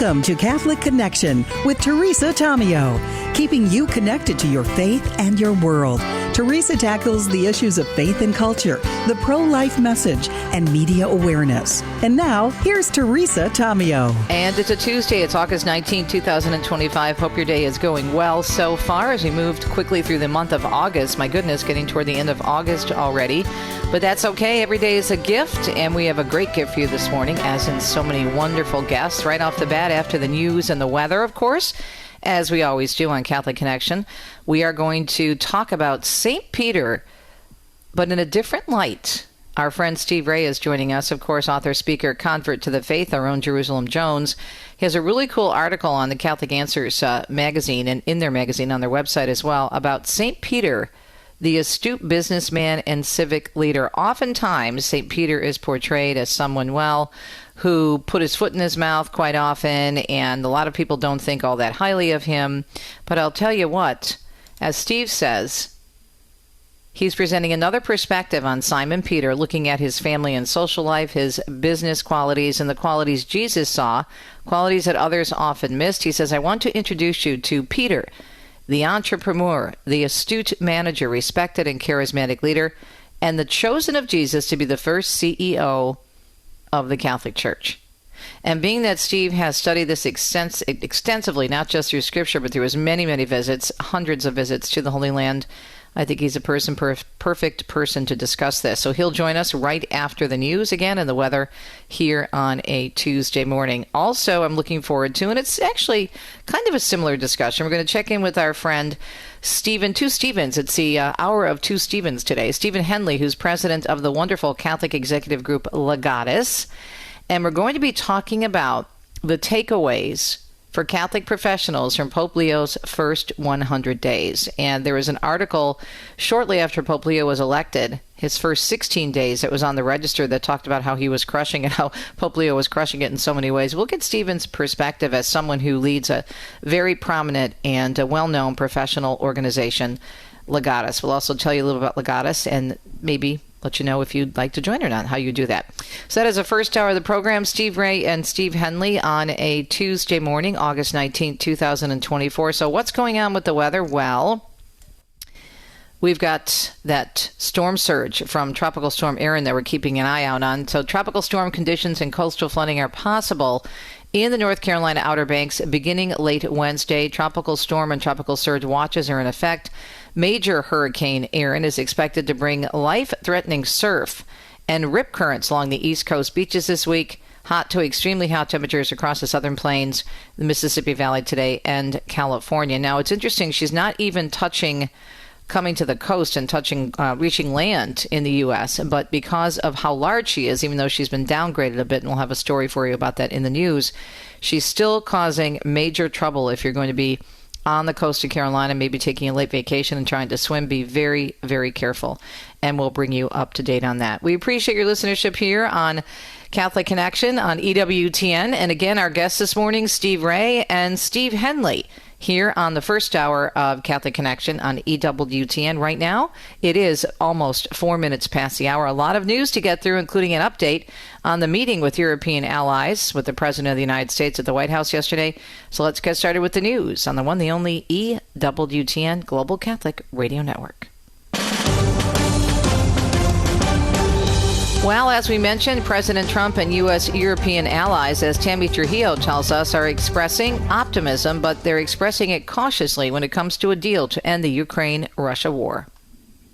Welcome to Catholic Connection with Teresa Tomeo, keeping you connected to your faith and your world. Teresa tackles the issues of faith and culture, the pro-life message, and media awareness. And now, here's Teresa Tomeo. And it's a Tuesday. It's August 19, 2025. Hope your day is going well so far as we moved quickly through the month of August. My goodness, getting toward the end of August already. But that's okay. Every day is a gift, and we have a great gift for you this morning, as in so many wonderful guests right off the bat after the news and the weather, of course. As we always do on Catholic Connection, we are going to talk about St. Peter, but in a different light. Our friend Steve Ray is joining us, of course, author, speaker, convert to the faith, our own Jerusalem Jones. He has a really cool article on the Catholic Answers magazine, and in their magazine on their website as well, about St. Peter, the astute businessman and civic leader. Oftentimes, St. Peter is portrayed as someone, who put his foot in his mouth quite often, and a lot of people don't think all that highly of him. But I'll tell you what, as Steve says, he's presenting another perspective on Simon Peter, looking at his family and social life, his business qualities, and the qualities Jesus saw, qualities that others often missed. He says, I want to introduce you to Peter, the entrepreneur, the astute manager, respected and charismatic leader, and the chosen of Jesus to be the first CEO of the Catholic Church. And being that Steve has studied this extensively, not just through Scripture, but through his many, many visits, hundreds of visits to the Holy Land, I think he's a perfect person to discuss this. So he'll join us right after the news again and the weather here on a Tuesday morning. Also, I'm looking forward to, and it's actually kind of a similar discussion. We're going to check in with our friend Stephen, Two Stevens. It's the hour of Two Stevens today. Stephen Henley, who's president of the wonderful Catholic executive group Legatus. And we're going to be talking about the takeaways for Catholic professionals from Pope Leo's first 100 days. And there was an article shortly after Pope Leo was elected, his first 16 days, that was on the Register that talked about how he was crushing it, how Pope Leo was crushing it in so many ways. We'll get Stephen's perspective as someone who leads a very prominent and a well-known professional organization, Legatus. We'll also tell you a little about Legatus and maybe let you know if you'd like to join or not, how you do that. So that is the first hour of the program. Steve Ray and Steve Henley on a Tuesday morning, August 19th, 2024. So what's going on with the weather? Well, we've got that storm surge from Tropical Storm Erin that we're keeping an eye out on. So tropical storm conditions and coastal flooding are possible in the North Carolina Outer Banks beginning late Wednesday. Tropical storm and tropical surge watches are in effect. Major Hurricane Erin is expected to bring life-threatening surf and rip currents along the East Coast beaches this week. Hot to extremely hot temperatures across the southern plains, the Mississippi Valley today, and California. Now, it's interesting. She's not even coming to the coast and reaching land in the U.S., but because of how large she is, even though she's been downgraded a bit, and we'll have a story for you about that in the news, she's still causing major trouble if you're going to be on the coast of Carolina, maybe taking a late vacation and trying to swim. Be very, very careful, and we'll bring you up to date on that. We appreciate your listenership here on Catholic Connection on EWTN. And again, our guests this morning, Steve Ray and Steve Henley, here on the first hour of Catholic Connection on EWTN. Right now, it is almost 4 minutes past the hour. A lot of news to get through, including an update on the meeting with European allies with the President of the United States at the White House yesterday. So let's get started with the news on the one, the only EWTN Global Catholic Radio Network. Well, as we mentioned, President Trump and U.S. European allies, as Tammy Trujillo tells us, are expressing optimism, but they're expressing it cautiously when it comes to a deal to end the Ukraine-Russia war.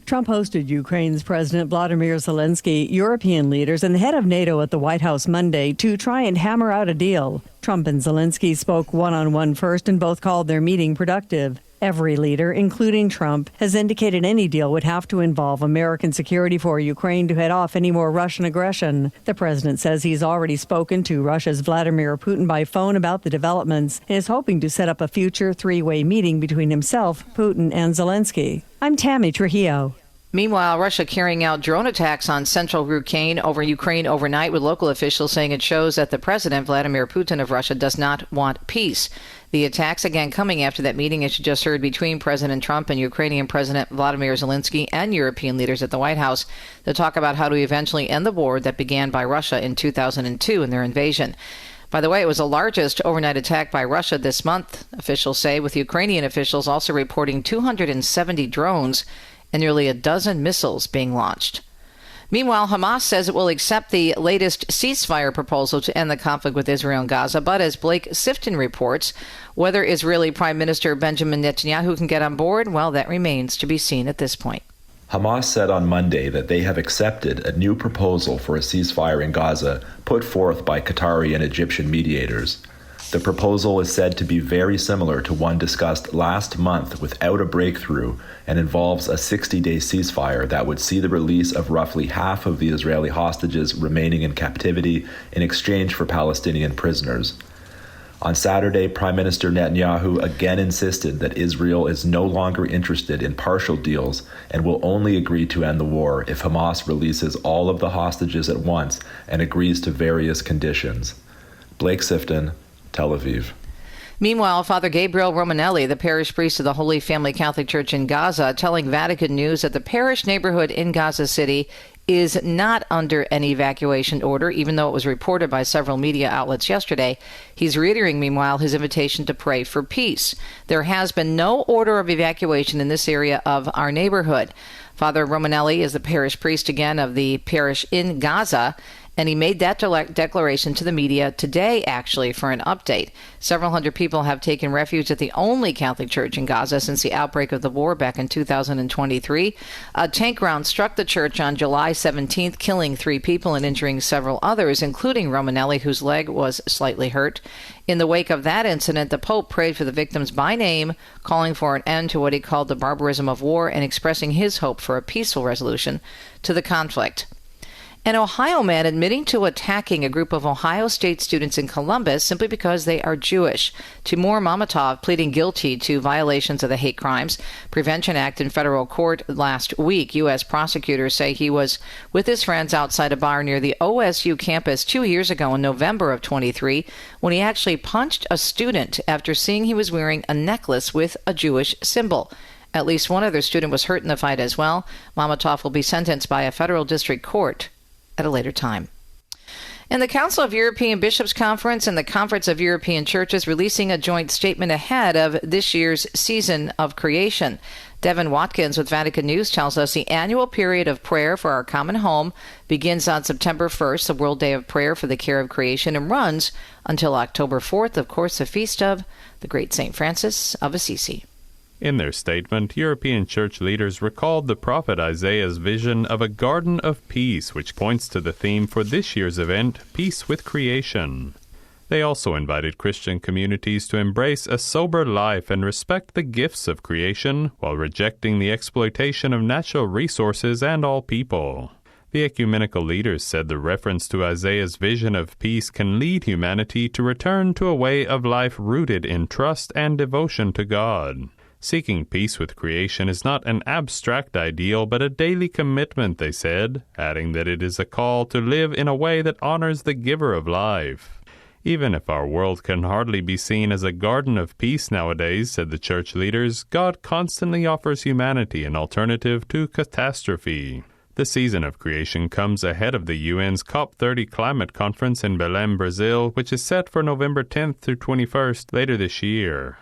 Trump hosted Ukraine's President Vladimir Zelensky, European leaders, and the head of NATO at the White House Monday to try and hammer out a deal. Trump and Zelensky spoke one-on-one first, and both called their meeting productive. Every leader, including Trump, has indicated any deal would have to involve American security for Ukraine to head off any more Russian aggression. The president says he's already spoken to Russia's Vladimir Putin by phone about the developments and is hoping to set up a future three-way meeting between himself, Putin, and Zelensky. I'm Tammy Trujillo. Meanwhile, Russia carrying out drone attacks on central Ukraine overnight, with local officials saying it shows that the president, Vladimir Putin of Russia, does not want peace. The attacks, again, coming after that meeting, as you just heard, between President Trump and Ukrainian President Vladimir Zelensky and European leaders at the White House to talk about how to eventually end the war that began by Russia in 2002 in their invasion. By the way, it was the largest overnight attack by Russia this month, officials say, with Ukrainian officials also reporting 270 drones and nearly a dozen missiles being launched. Meanwhile, Hamas says it will accept the latest ceasefire proposal to end the conflict with Israel and Gaza. But as Blake Sifton reports, whether Israeli Prime Minister Benjamin Netanyahu can get on board, well, that remains to be seen at this point. Hamas said on Monday that they have accepted a new proposal for a ceasefire in Gaza put forth by Qatari and Egyptian mediators. The proposal is said to be very similar to one discussed last month without a breakthrough and involves a 60-day ceasefire that would see the release of roughly half of the Israeli hostages remaining in captivity in exchange for Palestinian prisoners. On Saturday, Prime Minister Netanyahu again insisted that Israel is no longer interested in partial deals and will only agree to end the war if Hamas releases all of the hostages at once and agrees to various conditions. Blake Sifton, Tel Aviv. Meanwhile, Father Gabriel Romanelli, the parish priest of the Holy Family Catholic Church in Gaza, telling Vatican News that the parish neighborhood in Gaza City is not under an evacuation order, even though it was reported by several media outlets yesterday. He's reiterating, meanwhile, his invitation to pray for peace. There has been no order of evacuation in this area of our neighborhood. Father Romanelli is the parish priest again of the parish in Gaza, and he made that declaration to the media today, actually, for an update. Several hundred people have taken refuge at the only Catholic church in Gaza since the outbreak of the war back in 2023. A tank round struck the church on July 17th, killing 3 people and injuring several others, including Romanelli, whose leg was slightly hurt. In the wake of that incident, the Pope prayed for the victims by name, calling for an end to what he called the barbarism of war and expressing his hope for a peaceful resolution to the conflict. An Ohio man admitting to attacking a group of Ohio State students in Columbus simply because they are Jewish. Timur Mamatov pleading guilty to violations of the Hate Crimes Prevention Act in federal court last week. U.S. prosecutors say he was with his friends outside a bar near the OSU campus 2 years ago in November of 23 when he actually punched a student after seeing he was wearing a necklace with a Jewish symbol. At least one other student was hurt in the fight as well. Mamatov will be sentenced by a federal district court at a later time. And the Council of European Bishops Conference and the Conference of European Churches releasing a joint statement ahead of this year's season of creation. Devin Watkins with Vatican News tells us the annual period of prayer for our common home begins on September 1st, the World Day of Prayer for the Care of Creation, and runs until October 4th, of course, the feast of the great St. Francis of Assisi. In their statement, European church leaders recalled the prophet Isaiah's vision of a garden of peace, which points to the theme for this year's event, Peace with Creation. They also invited Christian communities to embrace a sober life and respect the gifts of creation, while rejecting the exploitation of natural resources and all people. The ecumenical leaders said the reference to Isaiah's vision of peace can lead humanity to return to a way of life rooted in trust and devotion to God. Seeking peace with creation is not an abstract ideal, but a daily commitment, they said, adding that it is a call to live in a way that honors the giver of life. Even if our world can hardly be seen as a garden of peace nowadays, said the church leaders, God constantly offers humanity an alternative to catastrophe. The season of creation comes ahead of the UN's COP30 climate conference in Belém, Brazil, which is set for November 10th through 21st later this year.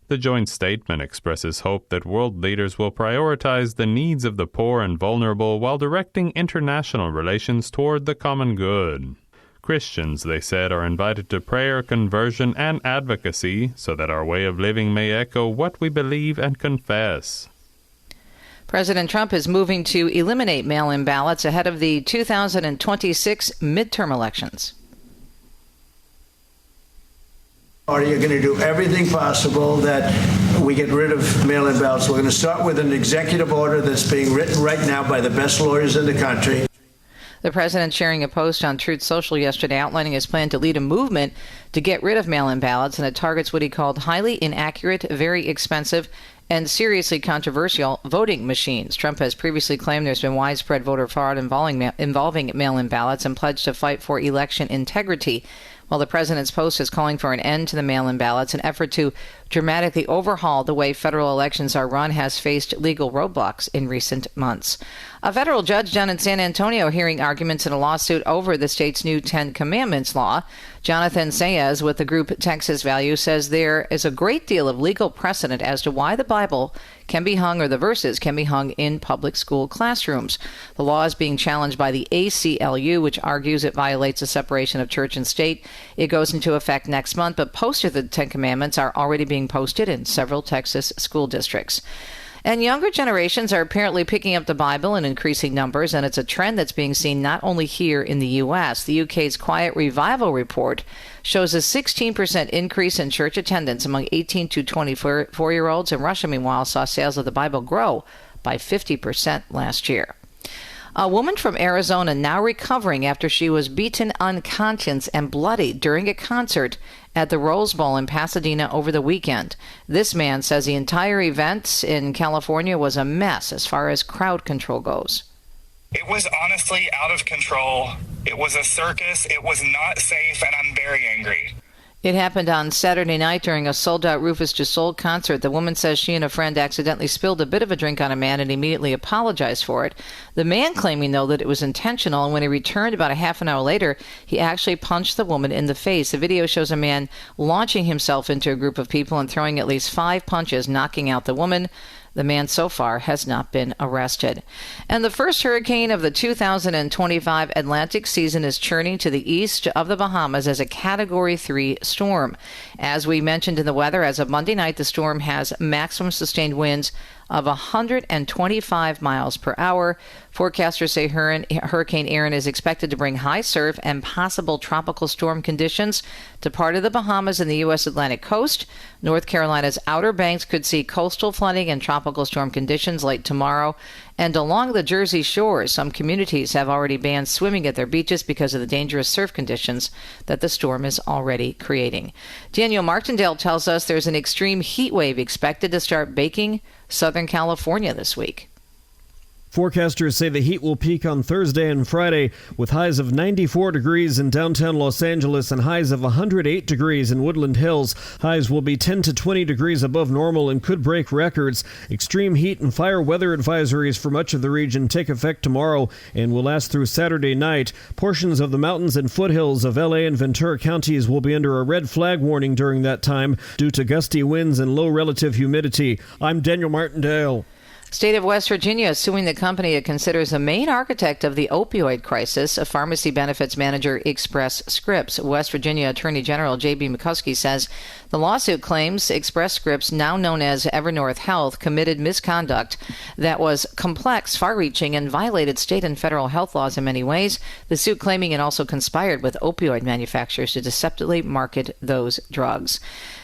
The joint statement expresses hope that world leaders will prioritize the needs of the poor and vulnerable while directing international relations toward the common good. Christians, they said, are invited to prayer, conversion, and advocacy so that our way of living may echo what we believe and confess. President Trump is moving to eliminate mail-in ballots ahead of the 2026 midterm elections. Are you going to do everything possible that we get rid of mail-in ballots? We're going to start with an executive order that's being written right now by the best lawyers in the country. The president sharing a post on Truth Social yesterday outlining his plan to lead a movement to get rid of mail-in ballots, and it targets what he called highly inaccurate, very expensive, and seriously controversial voting machines. Trump has previously claimed there's been widespread voter fraud involving mail-in ballots and pledged to fight for election integrity. While the president's post is calling for an end to the mail-in ballots, an effort to dramatically overhaul the way federal elections are run has faced legal roadblocks in recent months. A federal judge down in San Antonio hearing arguments in a lawsuit over the state's new Ten Commandments law. Jonathan Saez with the group Texas Value says there is a great deal of legal precedent as to why the Bible can be hung, or the verses can be hung, in public school classrooms. The law is being challenged by the ACLU, which argues it violates the separation of church and state. It goes into effect next month, but posters of the Ten Commandments are already being posted in several Texas school districts. And younger generations are apparently picking up the Bible in increasing numbers, and it's a trend that's being seen not only here in the U.S. The UK's Quiet Revival report shows a 16% increase in church attendance among 18 to 24-year-olds, and Russia, meanwhile, saw sales of the Bible grow by 50% last year. A woman from Arizona now recovering after she was beaten unconscious and bloodied during a concert at the Rose Bowl in Pasadena over the weekend. This man says the entire event in California was a mess as far as crowd control goes. It was honestly out of control. It was a circus. It was not safe, and I'm very angry. It happened on Saturday night during a sold-out Rufus Du Sol concert. The woman says she and a friend accidentally spilled a bit of a drink on a man and immediately apologized for it. The man claiming, though, that it was intentional, and when he returned about a half an hour later, he actually punched the woman in the face. The video shows a man launching himself into a group of people and throwing at least 5 punches, knocking out the woman. The man so far has not been arrested. And the first hurricane of the 2025 Atlantic season is churning to the east of the Bahamas as a Category 3 storm. As we mentioned in the weather, as of Monday night, the storm has maximum sustained winds of 125 miles per hour. Forecasters say Hurricane Erin is expected to bring high surf and possible tropical storm conditions to part of the Bahamas and the U.S. Atlantic coast. North Carolina's Outer Banks could see coastal flooding and tropical storm conditions late tomorrow. And along the Jersey shores, some communities have already banned swimming at their beaches because of the dangerous surf conditions that the storm is already creating. Daniel Martindale tells us there's an extreme heat wave expected to start baking Southern California this week. Forecasters say the heat will peak on Thursday and Friday with highs of 94 degrees in downtown Los Angeles and highs of 108 degrees in Woodland Hills. Highs will be 10 to 20 degrees above normal and could break records. Extreme heat and fire weather advisories for much of the region take effect tomorrow and will last through Saturday night. Portions of the mountains and foothills of LA and Ventura counties will be under a red flag warning during that time due to gusty winds and low relative humidity. I'm Daniel Martindale. State of West Virginia is suing the company it considers the main architect of the opioid crisis, a pharmacy benefits manager, Express Scripts. West Virginia Attorney General J.B. McCuskey says the lawsuit claims Express Scripts, now known as Evernorth Health, committed misconduct that was complex, far-reaching, and violated state and federal health laws in many ways. The suit claiming it also conspired with opioid manufacturers to deceptively market those drugs.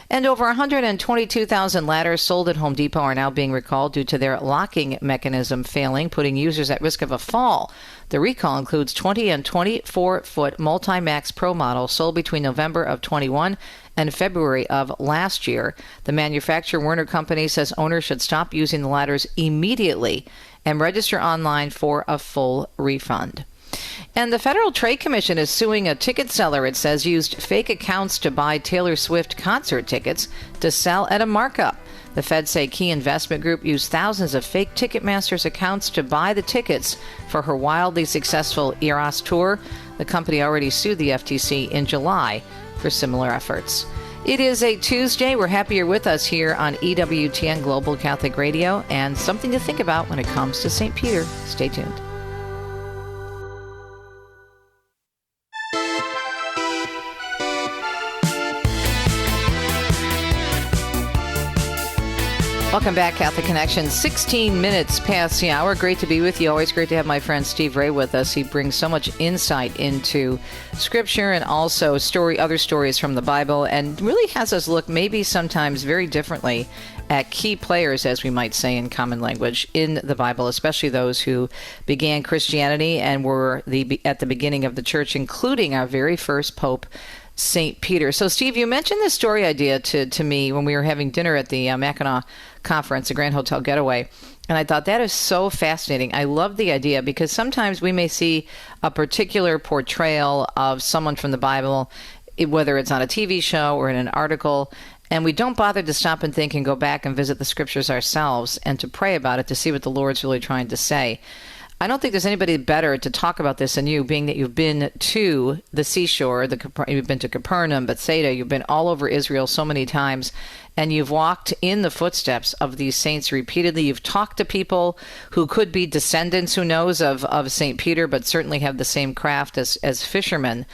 And over 122,000 ladders sold at Home Depot are now being recalled due to their locking mechanism failing, putting users at risk of a fall. The recall includes 20 and 24-foot Multi-Max Pro models sold between November of 21 and February of last year. The manufacturer, Werner Company, says owners should stop using the ladders immediately and register online for a full refund. And the Federal Trade Commission is suing a ticket seller, it says, used fake accounts to buy Taylor Swift concert tickets to sell at a markup. The feds say Key Investment Group used thousands of fake Ticketmaster's accounts to buy the tickets for her wildly successful Eras tour. The company already sued the FTC in July for similar efforts. It is a Tuesday. We're happy you're with us here on EWTN Global Catholic Radio, and something to think about when it comes to St. Peter. Stay tuned. Welcome back, Catholic Connection. 16 minutes past the hour. Great to be with you. Always great to have my friend Steve Ray with us. He brings so much insight into Scripture and also other stories from the Bible, and really has us look maybe sometimes very differently at key players, as we might say in common language, in the Bible, especially those who began Christianity and were at the beginning of the church, including our very first Pope, St. Peter. So, Steve, you mentioned this story idea to me when we were having dinner at the Mackinac Conference, the Grand Hotel Getaway, and I thought that is so fascinating. I love the idea because sometimes we may see a particular portrayal of someone from the Bible, whether it's on a TV show or in an article, and we don't bother to stop and think and go back and visit the Scriptures ourselves and to pray about it to see what the Lord's really trying to say. I don't think there's anybody better to talk about this than you, being that you've been to the seashore, you've been to Capernaum, Bethsaida, you've been all over Israel so many times, and you've walked in the footsteps of these saints repeatedly. You've talked to people who could be descendants, who knows, of St. Peter, but certainly have the same craft as fishermen.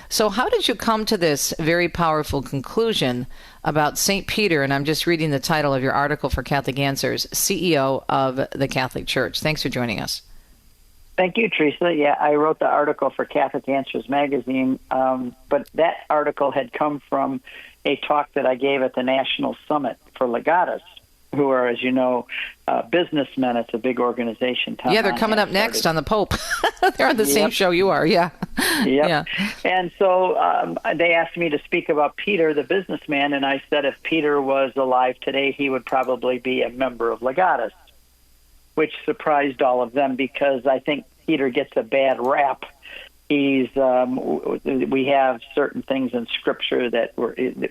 So how did you come to this very powerful conclusion about St. Peter? And I'm just reading the title of your article for Catholic Answers, CEO of the Catholic Church. Thanks for joining us. Thank you, Teresa. Yeah, I wrote the article for Catholic Answers magazine, but that article had come from a talk that I gave at the National Summit for Legatus, who are, as you know, businessmen. It's a big organization. Yeah, they're coming up next on the Pope. They're on the same show you are, yeah. Yep. Yeah. And so they asked me to speak about Peter, the businessman, and I said if Peter was alive today, he would probably be a member of Legatus, which surprised all of them because I think Peter gets a bad rap. We have certain things in Scripture that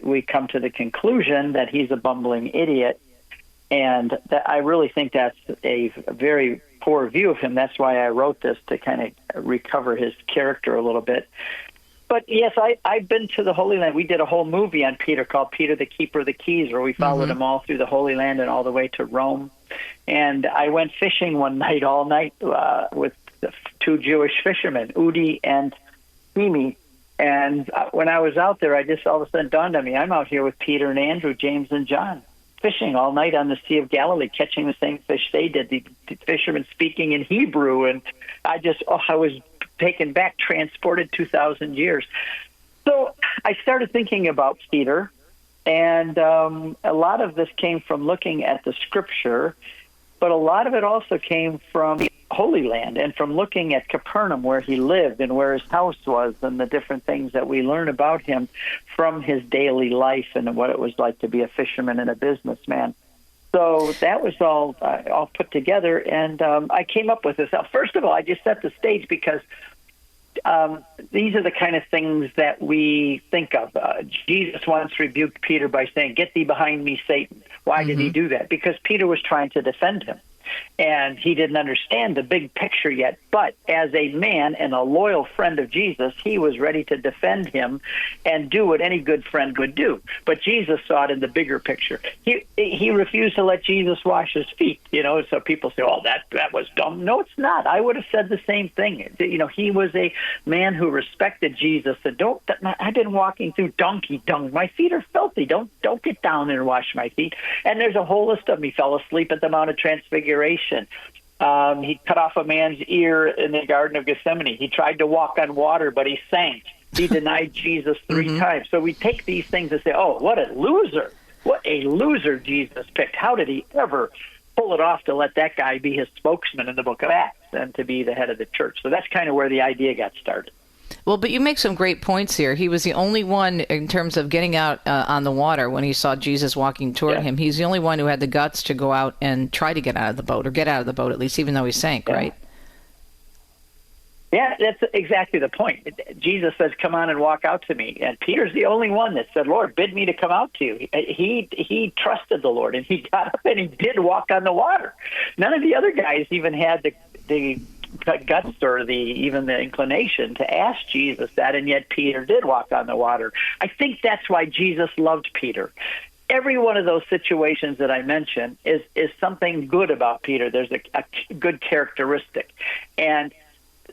we come to the conclusion that he's a bumbling idiot, and I really think that's a very poor view of him. That's why I wrote this, to kind of recover his character a little bit. But yes, I've been to the Holy Land. We did a whole movie on Peter called Peter the Keeper of the Keys, where we followed him all through the Holy Land and all the way to Rome. And I went fishing one night, all night, with two Jewish fishermen, Udi and Mimi. And when I was out there, I just all of a sudden dawned on me, I'm out here with Peter and Andrew, James and John, fishing all night on the Sea of Galilee, catching the same fish they did, the fishermen speaking in Hebrew. And I was taken back, transported 2,000 years. So I started thinking about Peter, and a lot of this came from looking at the Scripture, but a lot of it also came from the Holy Land and from looking at Capernaum, where he lived and where his house was, and the different things that we learn about him from his daily life and what it was like to be a fisherman and a businessman. So that was all put together, and I came up with this. Now, first of all, I just set the stage because these are the kind of things that we think of. Jesus once rebuked Peter by saying, "Get thee behind me, Satan." Why did he do that? Because Peter was trying to defend him. And he didn't understand the big picture yet. But as a man and a loyal friend of Jesus, he was ready to defend him and do what any good friend would do. But Jesus saw it in the bigger picture. He refused to let Jesus wash his feet. So people say, "Oh, that was dumb." No, it's not. I would have said the same thing. He was a man who respected Jesus. And I've been walking through donkey dung. My feet are filthy. Don't get down there and wash my feet. And there's a whole list of them. He fell asleep at the Mount of Transfiguration. He cut off a man's ear in the Garden of Gethsemane. He tried to walk on water, but he sank. He denied Jesus 3 times. So we take these things and say, "Oh, what a loser. What a loser Jesus picked. How did he ever pull it off to let that guy be his spokesman in the book of Acts and to be the head of the church?" So that's kind of where the idea got started. Well, but you make some great points here. He was the only one in terms of getting out on the water when he saw Jesus walking toward him. He's the only one who had the guts to go out and try to get out of the boat, or get out of the boat at least, even though he sank, right? Yeah, that's exactly the point. Jesus says, "Come on and walk out to me." And Peter's the only one that said, "Lord, bid me to come out to you." He trusted the Lord, and he got up and he did walk on the water. None of the other guys even had the guts or even the inclination to ask Jesus that, and yet Peter did walk on the water. I think that's why Jesus loved Peter. Every one of those situations that I mentioned is something good about Peter. There's a good characteristic. And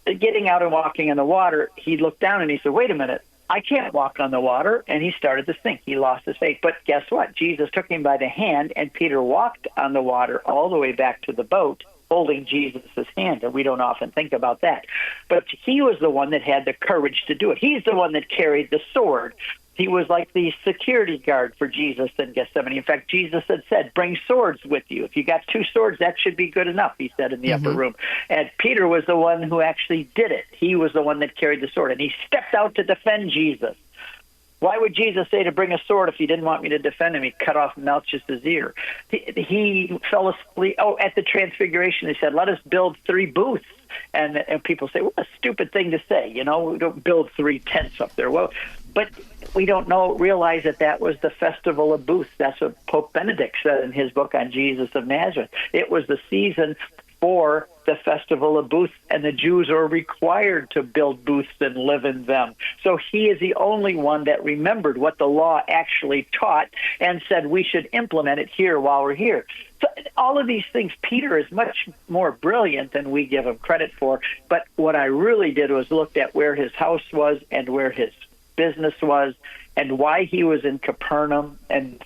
getting out and walking on the water, he looked down and he said, "Wait a minute, I can't walk on the water." And he started to sink. He lost his faith. But guess what? Jesus took him by the hand, and Peter walked on the water all the way back to the boat, holding Jesus' hand, and we don't often think about that. But he was the one that had the courage to do it. He's the one that carried the sword. He was like the security guard for Jesus in Gethsemane. In fact, Jesus had said, "Bring swords with you. If you got 2 swords, that should be good enough," he said in the upper room. And Peter was the one who actually did it. He was the one that carried the sword, and he stepped out to defend Jesus. Why would Jesus say to bring a sword if he didn't want me to defend him? He cut off Malchus' ear. He fell asleep. Oh, at the Transfiguration, he said, "Let us build 3 booths." And people say, "What a stupid thing to say. We don't build 3 tents up there." Well, but we don't realize that was the Festival of Booths. That's what Pope Benedict said in his book on Jesus of Nazareth. It was the season for the Festival of Booths, and the Jews are required to build booths and live in them. So he is the only one that remembered what the law actually taught and said we should implement it here while we're here. So all of these things, Peter is much more brilliant than we give him credit for. But what I really did was looked at where his house was and where his business was and why he was in Capernaum, and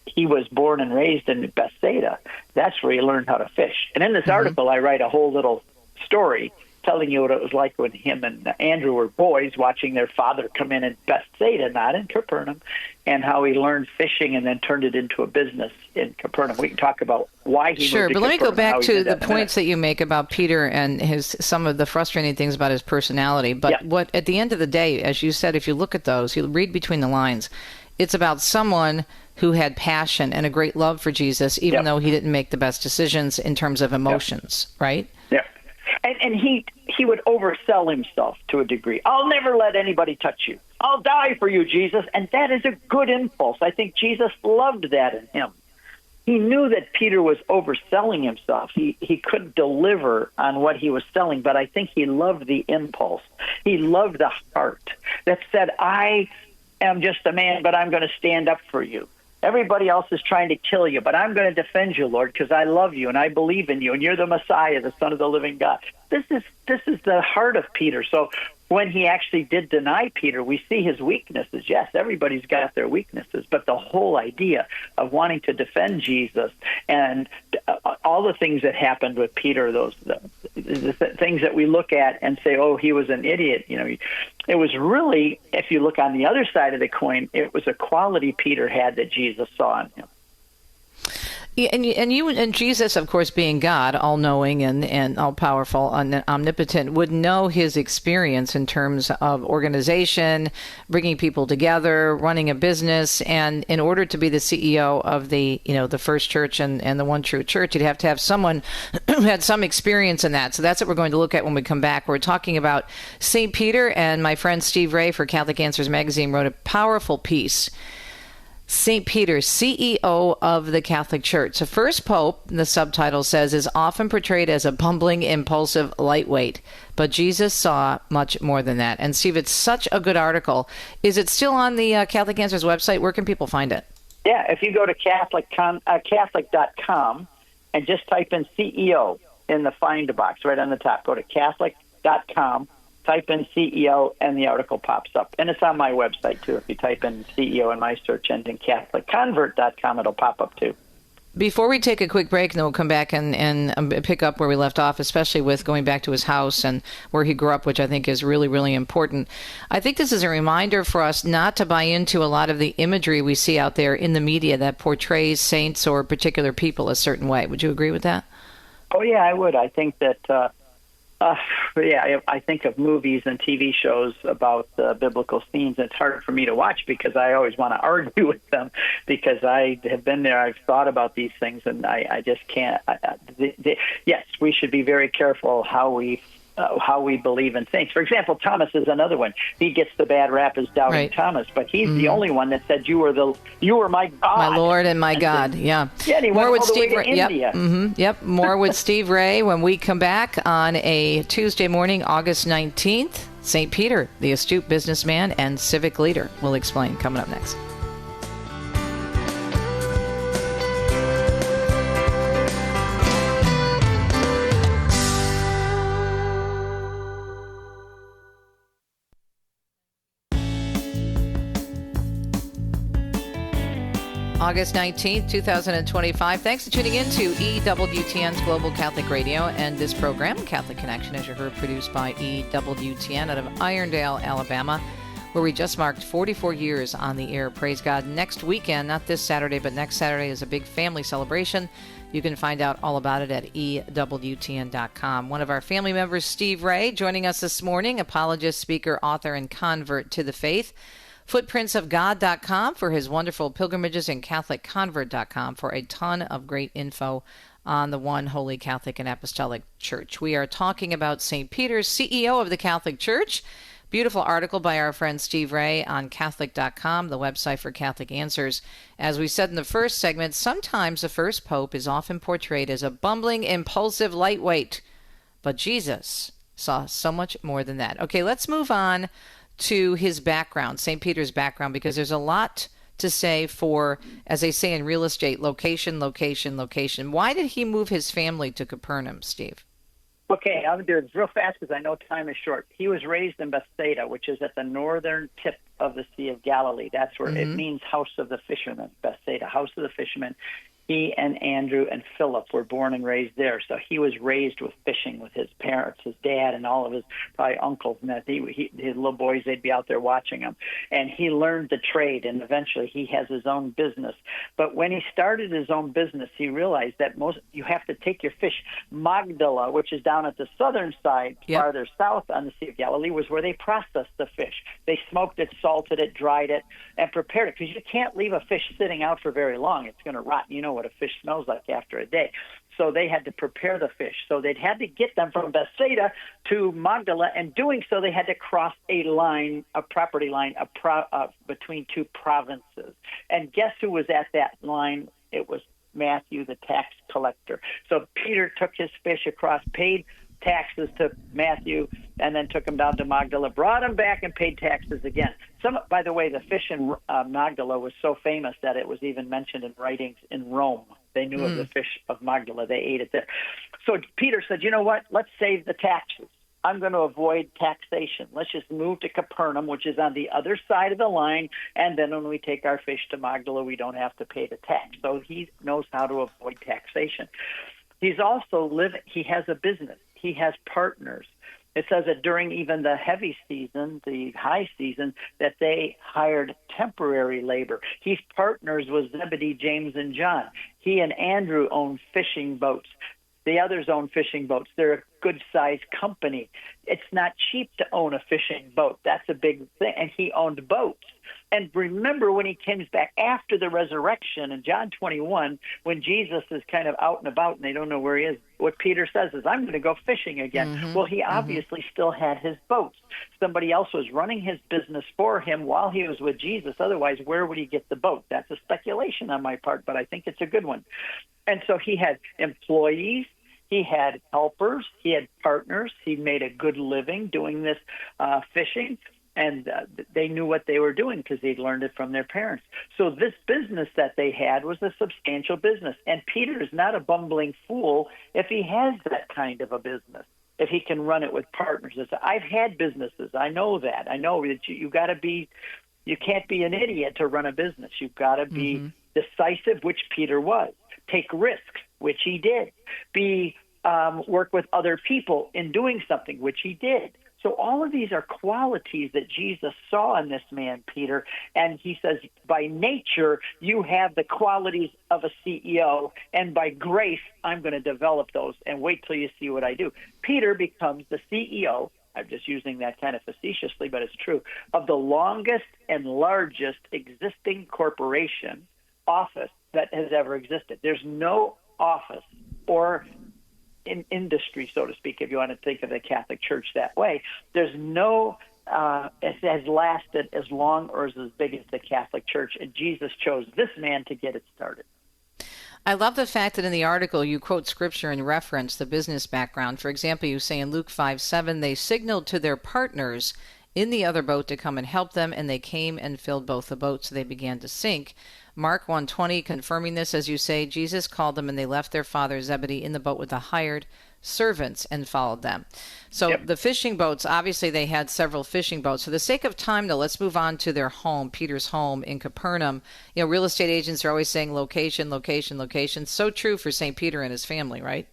he was born and raised in Bethsaida. That's where he learned how to fish. And in this article, I write a whole little story telling you what it was like when him and Andrew were boys watching their father come in Bethsaida, not in Capernaum, and how he learned fishing and then turned it into a business in Capernaum. We can talk about why he Sure, moved to but let me go Capernaum, back to the points that you make about Peter and some of the frustrating things about his personality. But what at the end of the day, as you said, if you look at those, you read between the lines, it's about someone who had passion and a great love for Jesus, even though he didn't make the best decisions in terms of emotions, right? Yeah. And he would oversell himself to a degree. I'll never let anybody touch you. I'll die for you, Jesus. And that is a good impulse. I think Jesus loved that in him. He knew that Peter was overselling himself. He couldn't deliver on what he was selling, but I think he loved the impulse. He loved the heart that said, I am just a man, but I'm going to stand up for you. Everybody else is trying to kill you, but I'm going to defend you, Lord, because I love you and I believe in you, and you're the Messiah, the Son of the living God. This is the heart of Peter. So when he actually did deny Peter, we see his weaknesses. Yes, everybody's got their weaknesses, but the whole idea of wanting to defend Jesus and all the things that happened with Peter, the things that we look at and say, oh, he was an idiot. You know, it was really, if you look on the other side of the coin, it was a quality Peter had that Jesus saw in him. And Jesus, of course, being God, all-knowing and all-powerful and omnipotent, would know his experience in terms of organization, bringing people together, running a business. And in order to be the CEO of the First Church and the One True Church, you'd have to have someone who had some experience in that. So that's what we're going to look at when we come back. We're talking about St. Peter, and my friend Steve Ray for Catholic Answers Magazine wrote a powerful piece. St. Peter, CEO of the Catholic Church. The first pope, the subtitle says, is often portrayed as a bumbling, impulsive lightweight. But Jesus saw much more than that. And Steve, it's such a good article. Is it still on the Catholic Answers website? Where can people find it? Yeah, if you go to Catholic.com and just type in CEO in the find box right on the top. Go to Catholic.com. Type in CEO and the article pops up. And it's on my website, too. If you type in CEO in my search engine, CatholicConvert.com, it'll pop up, too. Before we take a quick break, and then we'll come back and pick up where we left off, especially with going back to his house and where he grew up, which I think is really, really important. I think this is a reminder for us not to buy into a lot of the imagery we see out there in the media that portrays saints or particular people a certain way. Would you agree with that? Oh, yeah, I would. I think that... I think of movies and TV shows about biblical scenes. It's hard for me to watch because I always want to argue with them because I have been there. I've thought about these things, and I just can't. Yes, we should be very careful how we believe in saints. For example, Thomas is another one. He gets the bad rap as doubting Thomas, but he's the only one that said, you were my God. My Lord and my God, Yeah, and he went all the way to India. Yep, more with Steve Ray when we come back on a Tuesday morning, August 19th. St. Peter, the astute businessman and civic leader. We'll explain coming up next. August 19th, 2025. Thanks for tuning in to EWTN's Global Catholic Radio and this program, Catholic Connection, as you heard, produced by EWTN out of Irondale, Alabama, where we just marked 44 years on the air. Praise God. Next weekend, not this Saturday, but next Saturday is a big family celebration. You can find out all about it at EWTN.com. One of our family members, Steve Ray, joining us this morning, apologist, speaker, author, and convert to the faith. FootprintsofGod.com for his wonderful pilgrimages, and CatholicConvert.com for a ton of great info on the one holy Catholic and Apostolic Church. We are talking about St. Peter, CEO of the Catholic Church. Beautiful article by our friend Steve Ray on Catholic.com, the website for Catholic Answers. As we said in the first segment, sometimes the first pope is often portrayed as a bumbling, impulsive lightweight. But Jesus saw so much more than that. Okay, let's move on to his background, St. Peter's background, because there's a lot to say for, as they say in real estate, location, location, location. Why did he move his family to Capernaum, Steve? Okay, I'm going to do this real fast because I know time is short. He was raised in Bethsaida, which is at the northern tip of the Sea of Galilee. That's where it means house of the fishermen, Bethsaida, house of the fishermen. He and Andrew and Philip were born and raised there. So he was raised with fishing with his parents, his dad, and all of his probably uncles. And that his little boys, they'd be out there watching him. And he learned the trade, and eventually he has his own business. But when he started his own business, he realized that you have to take your fish. Magdala, which is down at the southern side, farther south on the Sea of Galilee, was where they processed the fish. They smoked it, salted it, dried it, and prepared it. Because you can't leave a fish sitting out for very long. It's going to rot. You know what a fish smells like after a day. So they had to prepare the fish. So they'd had to get them from Bethsaida to Magdala, and doing so they had to cross a line, a property line between two provinces. And guess who was at that line? It was Matthew, the tax collector. So Peter took his fish across, paid taxes to Matthew, and then took him down to Magdala, brought him back, and paid taxes again. By the way, the fish in Magdala was so famous that it was even mentioned in writings in Rome. They knew of the fish of Magdala. They ate it there. So Peter said, you know what? Let's save the taxes. I'm going to avoid taxation. Let's just move to Capernaum, which is on the other side of the line, and then when we take our fish to Magdala, we don't have to pay the tax. So he knows how to avoid taxation. He's also he has a business. He has partners. It says that during even the heavy season, the high season, that they hired temporary labor. He's partners with Zebedee, James, and John. He and Andrew own fishing boats. The others own fishing boats. They're a good-sized company. It's not cheap to own a fishing boat. That's a big thing. And he owned boats. And remember when he comes back after the resurrection in John 21, when Jesus is kind of out and about and they don't know where he is, what Peter says is, I'm going to go fishing again. Well, he obviously still had his boats. Somebody else was running his business for him while he was with Jesus. Otherwise, where would he get the boat? That's a speculation on my part, but I think it's a good one. And so he had employees. He had helpers. He had partners. He made a good living doing this fishing. And they knew what they were doing because they'd learned it from their parents. So this business that they had was a substantial business. And Peter is not a bumbling fool if he has that kind of a business, if he can run it with partners. I've had businesses. I know that. I know that you can't be an idiot to run a business. You've got to be decisive, which Peter was. Take risks, which he did. Work with other people in doing something, which he did. So all of these are qualities that Jesus saw in this man, Peter, and he says, by nature, you have the qualities of a CEO, and by grace, I'm going to develop those, and wait till you see what I do. Peter becomes the CEO, I'm just using that kind of facetiously, but it's true, of the longest and largest existing corporation office that has ever existed. There's no office or in industry, so to speak, if you want to think of the Catholic Church that way, there's no, it has lasted as long or as big as the Catholic Church, and Jesus chose this man to get it started. I love the fact that in the article you quote scripture and reference the business background. For example, you say in Luke 5:7, they signaled to their partners in the other boat to come and help them, and they came and filled both the boats, so they began to sink. Mark 1:20, confirming this, as you say, Jesus called them, and they left their father Zebedee in the boat with the hired servants and followed them. So the fishing boats, obviously they had several fishing boats. For the sake of time, though, let's move on to their home, Peter's home in Capernaum. You know, real estate agents are always saying location, location, location. So true for St. Peter and his family, right?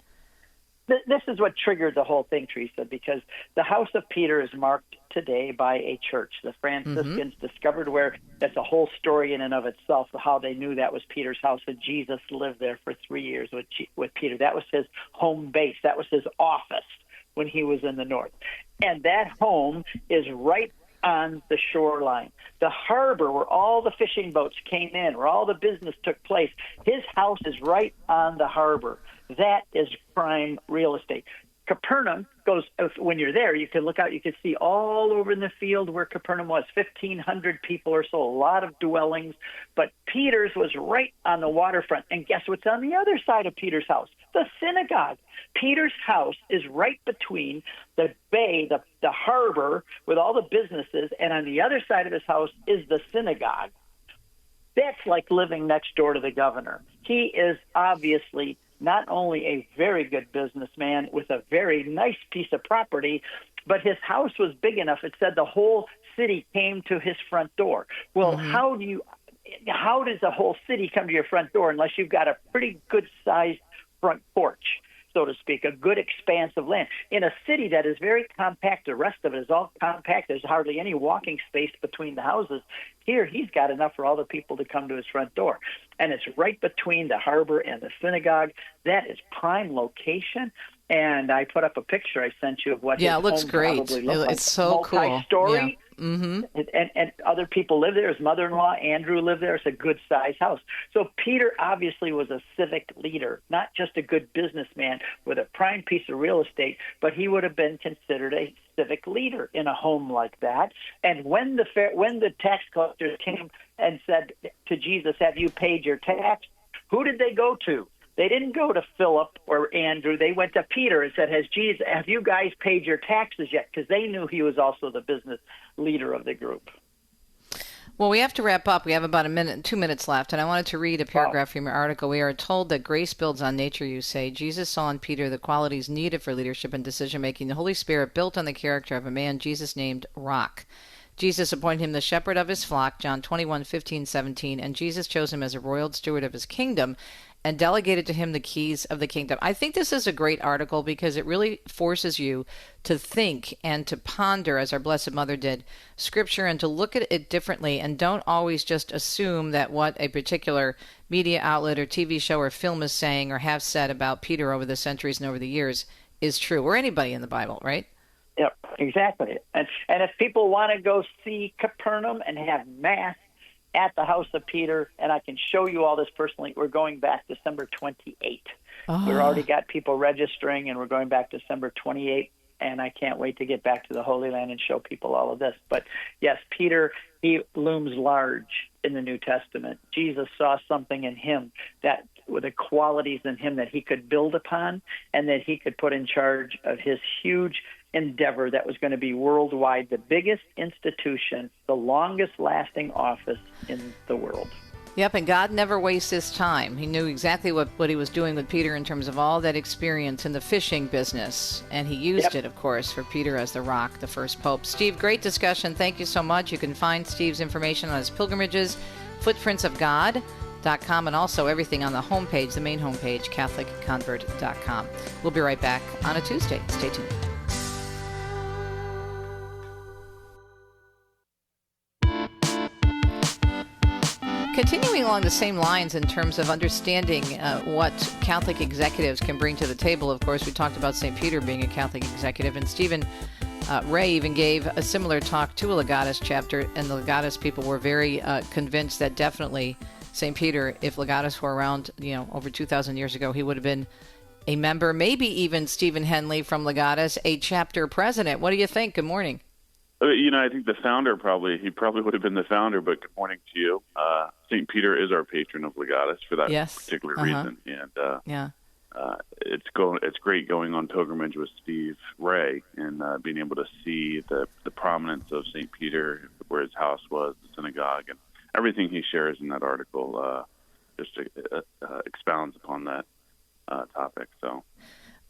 This is what triggered the whole thing, Teresa, because the house of Peter is marked today by a church. The Franciscans discovered where, that's a whole story in and of itself, how they knew that was Peter's house, and Jesus lived there for 3 years with Peter. That was his home base. That was his office when he was in the north. And that home is right on the shoreline. The harbor where all the fishing boats came in, where all the business took place, his house is right on the harbor. That is prime real estate. Capernaum goes, when you're there, you can look out, you can see all over in the field where Capernaum was, 1,500 people or so, a lot of dwellings. But Peter's was right on the waterfront. And guess what's on the other side of Peter's house? The synagogue. Peter's house is right between the bay, the harbor with all the businesses, and on the other side of his house is the synagogue. That's like living next door to the governor. He is obviously not only a very good businessman with a very nice piece of property, but his house was big enough. It said the whole city came to his front door. Well, how does the whole city come to your front door unless you've got a pretty good-sized front porch, so to speak, a good expanse of land? In a city that is very compact, the rest of it is all compact. There's hardly any walking space between the houses. Here, he's got enough for all the people to come to his front door. And it's right between the harbor and the synagogue. That is prime location. And I put up a picture I sent you of what his it looks home great. probably looked like. It's so cool. Multi-story. Yeah. Mm-hmm. And other people live there. His mother-in-law, Andrew, lived there. It's a good-sized house. So Peter obviously was a civic leader, not just a good businessman with a prime piece of real estate, but he would have been considered a civic leader in a home like that. And when the tax collectors came and said to Jesus, "Have you paid your tax?" Who did they go to? They didn't go to Philip or Andrew. They went to Peter and said, have you guys paid your taxes yet? Because they knew he was also the business leader of the group. Well, we have to wrap up. We have about 2 minutes left, and I wanted to read a paragraph from your article. We are told that grace builds on nature, you say. Jesus saw in Peter the qualities needed for leadership and decision-making. The Holy Spirit built on the character of a man Jesus named Rock. Jesus appointed him the shepherd of his flock, John 21:15-17, and Jesus chose him as a royal steward of his kingdom and delegated to him the keys of the kingdom. I think this is a great article because it really forces you to think and to ponder, as our Blessed Mother did, Scripture, and to look at it differently, and don't always just assume that what a particular media outlet or TV show or film is saying or have said about Peter over the centuries and over the years is true, or anybody in the Bible, right? Yep, exactly. And if people want to go see Capernaum and have Mass at the house of Peter, and I can show you all this personally, we're going back December 28th. We've already got people registering, and we're going back December 28th, and I can't wait to get back to the Holy Land and show people all of this. But yes, Peter, he looms large in the New Testament. Jesus saw something in him that with the qualities in him that he could build upon and that he could put in charge of his huge endeavor that was going to be worldwide, the biggest institution, the longest lasting office in the world. Yep, and God never wastes his time. He knew exactly what he was doing with Peter in terms of all that experience in the fishing business, and he used it, of course, for Peter as the rock, the first pope. Steve, great discussion. Thank you so much. You can find Steve's information on his pilgrimages, footprintsofgod.com, and also everything on the homepage, the main homepage, catholicconvert.com. We'll be right back on a Tuesday. Stay tuned. Continuing along the same lines in terms of understanding what Catholic executives can bring to the table, of course, we talked about St. Peter being a Catholic executive, and Stephen Ray even gave a similar talk to a Legatus chapter, and the Legatus people were very convinced that definitely St. Peter, if Legatus were around, over 2,000 years ago, he would have been a member, maybe even Stephen Henley from Legatus, a chapter president. What do you think? Good morning. I think the founder he probably would have been the founder, but good morning to you. St. Peter is our patron of Legatus for that particular reason. And it's great going on pilgrimage with Steve Ray and being able to see the prominence of St. Peter, where his house was, the synagogue, and everything he shares in that article just expounds upon that topic. So.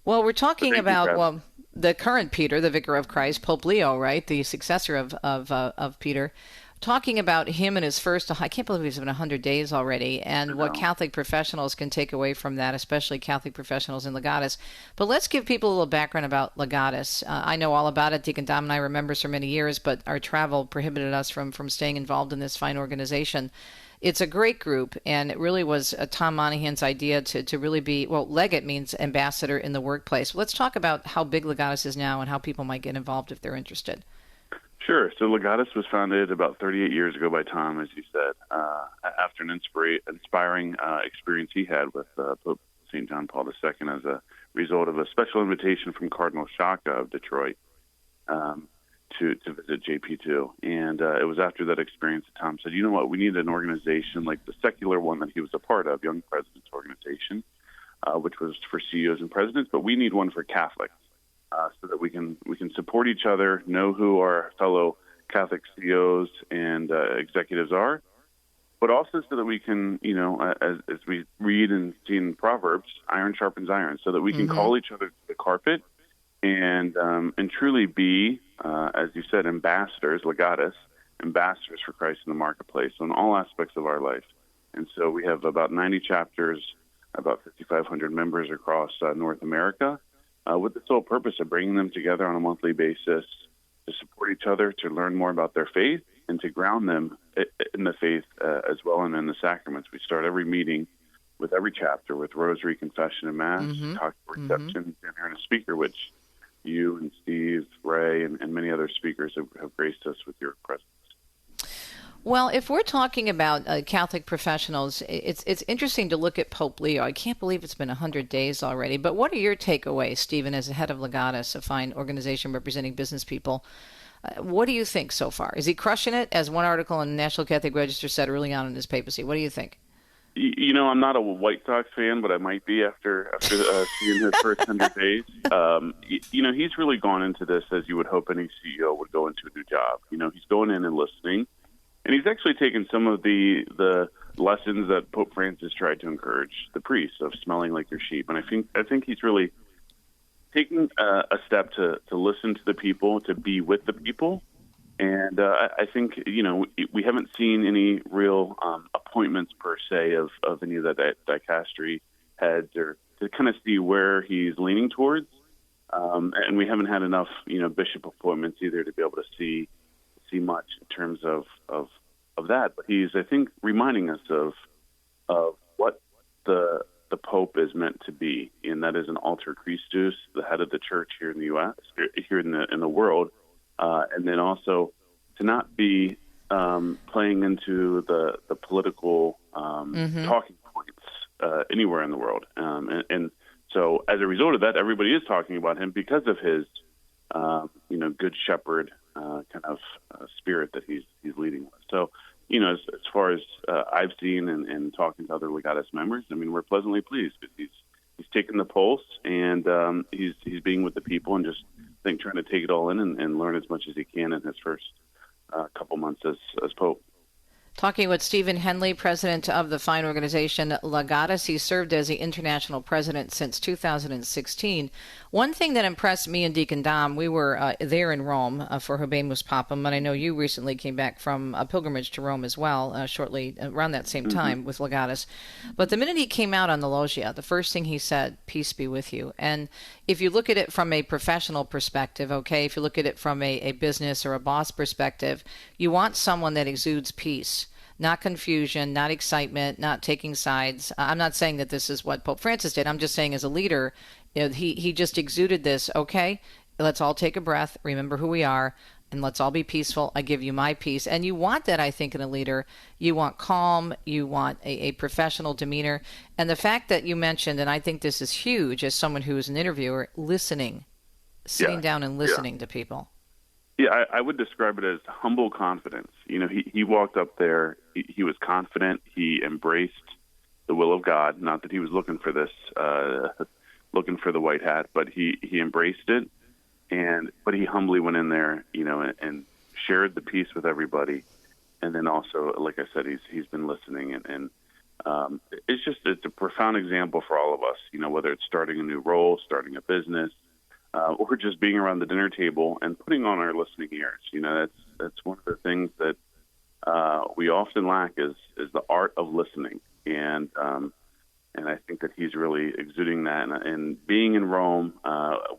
Well, we're talking about the current Peter, the Vicar of Christ, Pope Leo, right, the successor of Peter, talking about him and his first, I can't believe he's been 100 days already, and what Catholic professionals can take away from that, especially Catholic professionals in Legatus. But let's give people a little background about Legatus. I know all about it. Deacon Dom and I were members for many years, but our travel prohibited us from staying involved in this fine organization. It's a great group, and it really was Tom Monahan's idea to really be, legate means ambassador in the workplace. Let's talk about how big Legatus is now and how people might get involved if they're interested. Sure. So Legatus was founded about 38 years ago by Tom, as you said, after an inspiring experience he had with Pope St. John Paul II as a result of a special invitation from Cardinal Shaka of Detroit to visit JP2. And it was after that experience that Tom said, you know what, we need an organization like the secular one that he was a part of, Young Presidents Organization, which was for CEOs and presidents, but we need one for Catholics so that we can support each other, know who our fellow Catholic CEOs and executives are, but also so that we can, as we read and see in Proverbs, iron sharpens iron, so that we can call each other to the carpet and truly be, as you said, ambassadors, legatus, ambassadors for Christ in the marketplace on all aspects of our life. And so we have about 90 chapters, about 5,500 members across North America, with the sole purpose of bringing them together on a monthly basis to support each other, to learn more about their faith, and to ground them in the faith as well and in the sacraments. We start every meeting with every chapter with rosary, confession, and mass, talk, reception, dinner, and a speaker, which you and Steve, Ray, and many other speakers have graced us with your presence. Well, if we're talking about Catholic professionals, it's interesting to look at Pope Leo. I can't believe it's been 100 days already. But what are your takeaways, Stephen, as the head of Legatus, a fine organization representing business people? What do you think so far? Is he crushing it, as one article in the National Catholic Register said early on in his papacy? What do you think? I'm not a White Sox fan, but I might be after seeing his first 100 days. He's really gone into this as you would hope any CEO would go into a new job. He's going in and listening, and he's actually taken some of the lessons that Pope Francis tried to encourage the priests of smelling like your sheep. And I think he's really taking a step to listen to the people, to be with the people. And I think, we haven't seen any real appointments per se of any of the dicastery heads, or to kind of see where he's leaning towards. And we haven't had enough, bishop appointments either to be able to see much in terms of that. But he's, I think, reminding us of what the Pope is meant to be, and that is an alter Christus, the head of the church here in the U.S., here in the world. And then also to not be playing into the political talking points anywhere in the world. And so as a result of that, everybody is talking about him because of his, good shepherd kind of spirit that he's leading with. So, as far as I've seen and talking to other Legatus members, we're pleasantly pleased because he's taking the pulse, and he's being with the people and just trying to take it all in and learn as much as he can in his first couple months as Pope. Talking with Stephen Henley, president of the fine organization Legatus. He served as the international president since 2016. One thing that impressed me and Deacon Dom, we were there in Rome for Habemus Papam, and I know you recently came back from a pilgrimage to Rome as well, shortly around that same time with Legatus. But the minute he came out on the loggia, the first thing he said, "Peace be with you." And if you look at it from a professional perspective, if you look at it from a business or a boss perspective, you want someone that exudes peace. Not confusion, not excitement, not taking sides. I'm not saying that this is what Pope Francis did. I'm just saying as a leader, he just exuded this, okay, let's all take a breath, remember who we are, and let's all be peaceful. I give you my peace. And you want that, I think, in a leader. You want calm. You want a professional demeanor. And the fact that you mentioned, and I think this is huge as someone who is an interviewer, listening, sitting down and listening to people. Yeah, I would describe it as humble confidence. He walked up there. He was confident. He embraced the will of God. Not that he was looking for this, looking for the white hat, but he embraced it. But he humbly went in there, and shared the peace with everybody. And then also, like I said, he's been listening, and it's a profound example for all of us. Whether it's starting a new role, starting a business, or just being around the dinner table and putting on our listening ears. That's one of the things that we often lack is the art of listening, and I think that he's really exuding that. And being in Rome,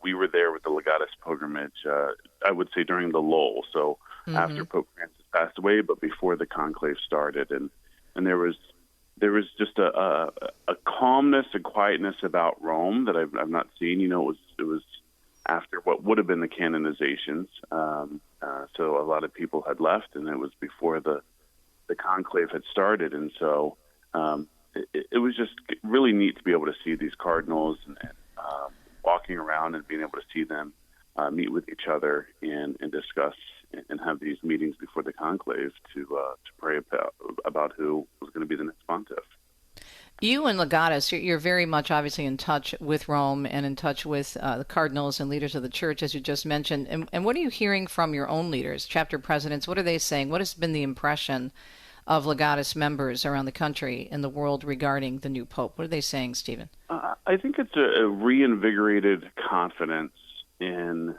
we were there with the Legatus pilgrimage. I would say during the lull, so after Pope Francis passed away, but before the conclave started, and there was just a calmness, a quietness about Rome that I've not seen. It was after what would have been the canonizations. So a lot of people had left, and it was before the conclave had started. And so it was just really neat to be able to see these cardinals and walking around and being able to see them meet with each other and discuss and have these meetings before the conclave to pray about who was going to be the next pontiff. You and Legatus, you're very much obviously in touch with Rome and in touch with the cardinals and leaders of the church, as you just mentioned. And what are you hearing from your own leaders, chapter presidents? What are they saying? What has been the impression of Legatus members around the country and the world regarding the new pope? What are they saying, Stephen? I think it's a reinvigorated confidence in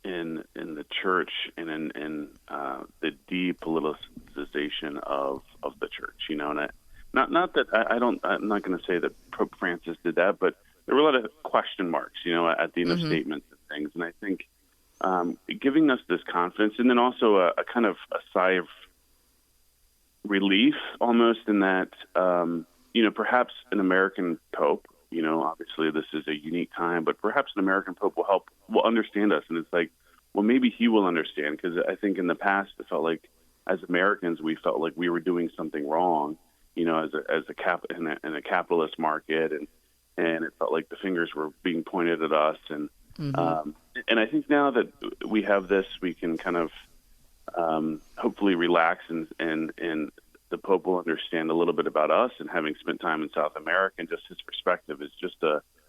the church and in the depoliticization of the church. You know, and not that I'm not going to say that Pope Francis did that, but there were a lot of question marks, you know, at the end of statements and things. And I think giving us this confidence, and then also a kind of a sigh of relief almost in that, you know, perhaps an American pope, you know, obviously this is a unique time, but perhaps an American pope will understand us. And it's like, well, maybe he will understand, because I think in the past it felt like as Americans we felt like we were doing something wrong, you know, in a capitalist market, and it felt like the fingers were being pointed at us. And and I think now that we have this, we can kind of hopefully relax, and the Pope will understand a little bit about us. And having spent time in South America, and just his perspective is just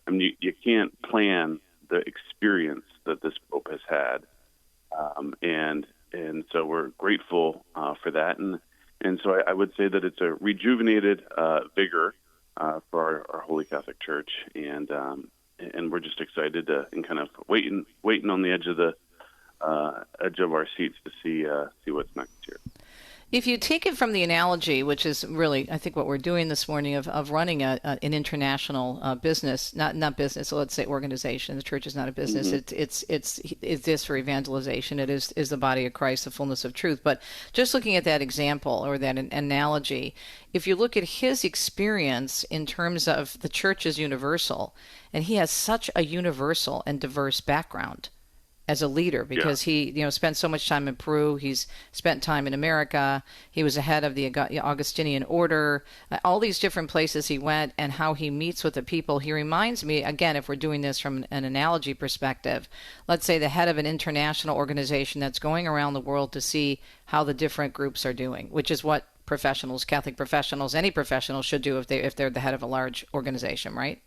you can't plan the experience that this Pope has had, and so we're grateful for that. And so I would say that it's a rejuvenated vigor for our Holy Catholic Church, and we're just excited and kind of waiting on the edge of our seats to see what's next here. If you take it from the analogy, which is really, I think, what we're doing this morning of running an international business, not business, so let's say organization. The church is not a business. It's this for evangelization. It is the body of Christ, the fullness of truth. But just looking at that example or that analogy, if you look at his experience in terms of the church is universal, and he has such a universal and diverse background as a leader, because he, spent so much time in Peru. He's spent time in America. He was the head of the Augustinian order, all these different places he went, and how he meets with the people. He reminds me, again, if we're doing this from an analogy perspective, let's say the head of an international organization that's going around the world to see how the different groups are doing, which is what professionals, Catholic professionals, any professional should do if they're the head of a large organization, right?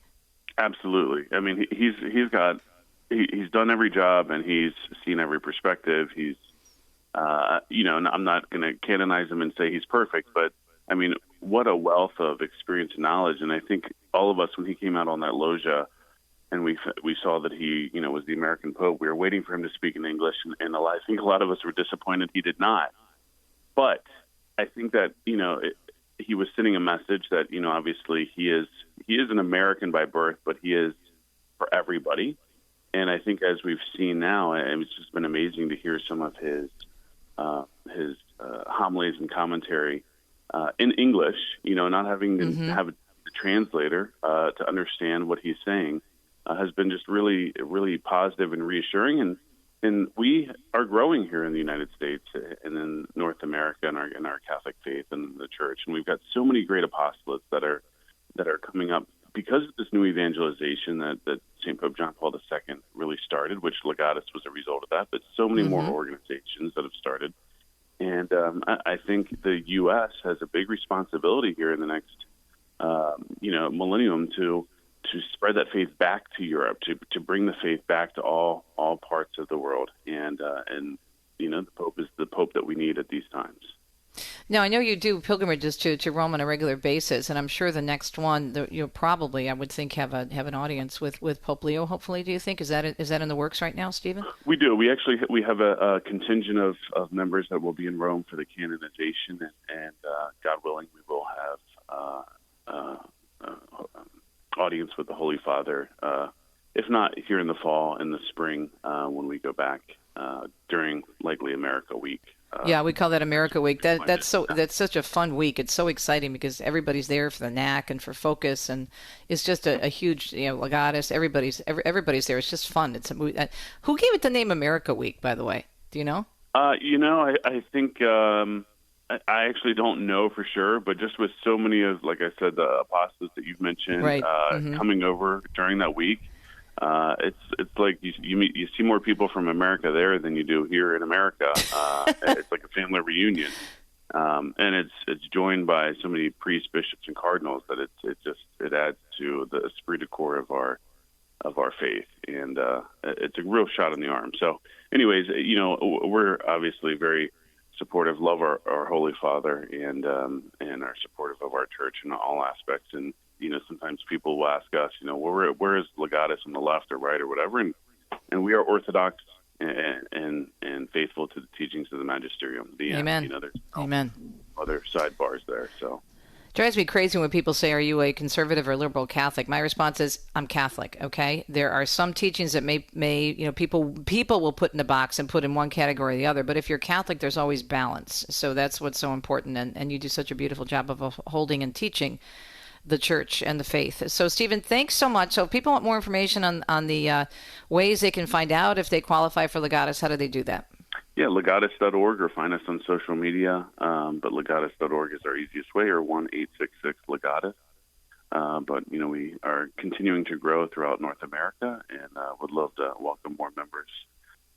Absolutely. I mean, he's done every job, and he's seen every perspective. He's, and I'm not going to canonize him and say he's perfect, but I mean, what a wealth of experience and knowledge. And I think all of us, when he came out on that loggia and we saw that he, was the American Pope, we were waiting for him to speak in English. And I think a lot of us were disappointed he did not. But I think that, he was sending a message that, obviously he is an American by birth, but he is for everybody. And I think, as we've seen now, it's just been amazing to hear some of his homilies and commentary in English. Not having to have a translator to understand what he's saying has been just really, really positive and reassuring. And we are growing here in the United States and in North America in our Catholic faith and the Church. And we've got so many great apostolates that are coming up because of this new evangelization that St. Pope John Paul II really started, which Legatus was a result of that, but so many more organizations that have started. And I think the U.S. has a big responsibility here in the next, millennium to spread that faith back to Europe, to bring the faith back to all parts of the world. And the Pope is the Pope that we need at these times. Now, I know you do pilgrimages to Rome on a regular basis, and I'm sure the next one you'll probably, I would think, have an audience with Pope Leo. Hopefully, do you think is that in the works right now, Stephen? We do. We have a contingent of members that will be in Rome for the canonization, and God willing, we will have audience with the Holy Father. If not here in the fall, in the spring, when we go back during likely America Week. Yeah, we call that America Week. That's such a fun week. It's so exciting because everybody's there for the NAC and for Focus, and it's just a huge, Legatus. Everybody's there. It's just fun. Who gave it the name America Week, by the way? Do you know? I think I actually don't know for sure, but just with so many of, like I said, the apostates that you've mentioned coming over during that week, it's like you see more people from America there than you do here in America. It's like a family reunion, and it's joined by so many priests, bishops, and cardinals that it adds to the esprit de corps of our faith, and it's a real shot in the arm. So, anyways, we're obviously very supportive, love our Holy Father, and are supportive of our church in all aspects. And sometimes people will ask us, where is Legatus on the left or right or whatever, and we are Orthodox and faithful to the teachings of the Magisterium. Amen. There's Amen. Other sidebars there. So. Drives me crazy when people say, are you a conservative or liberal Catholic? My response is, I'm Catholic, okay? There are some teachings that may people will put in a box and put in one category or the other, but if you're Catholic, there's always balance. So that's what's so important, and you do such a beautiful job of holding and teaching the church and the faith. So, Stephen, thanks so much. So if people want more information on the ways they can find out if they qualify for Legatus, how do they do that? Yeah, legatus.org, or find us on social media. But legatus.org is our easiest way, or 1-866-LEGATUS. But, we are continuing to grow throughout North America, and would love to welcome more members.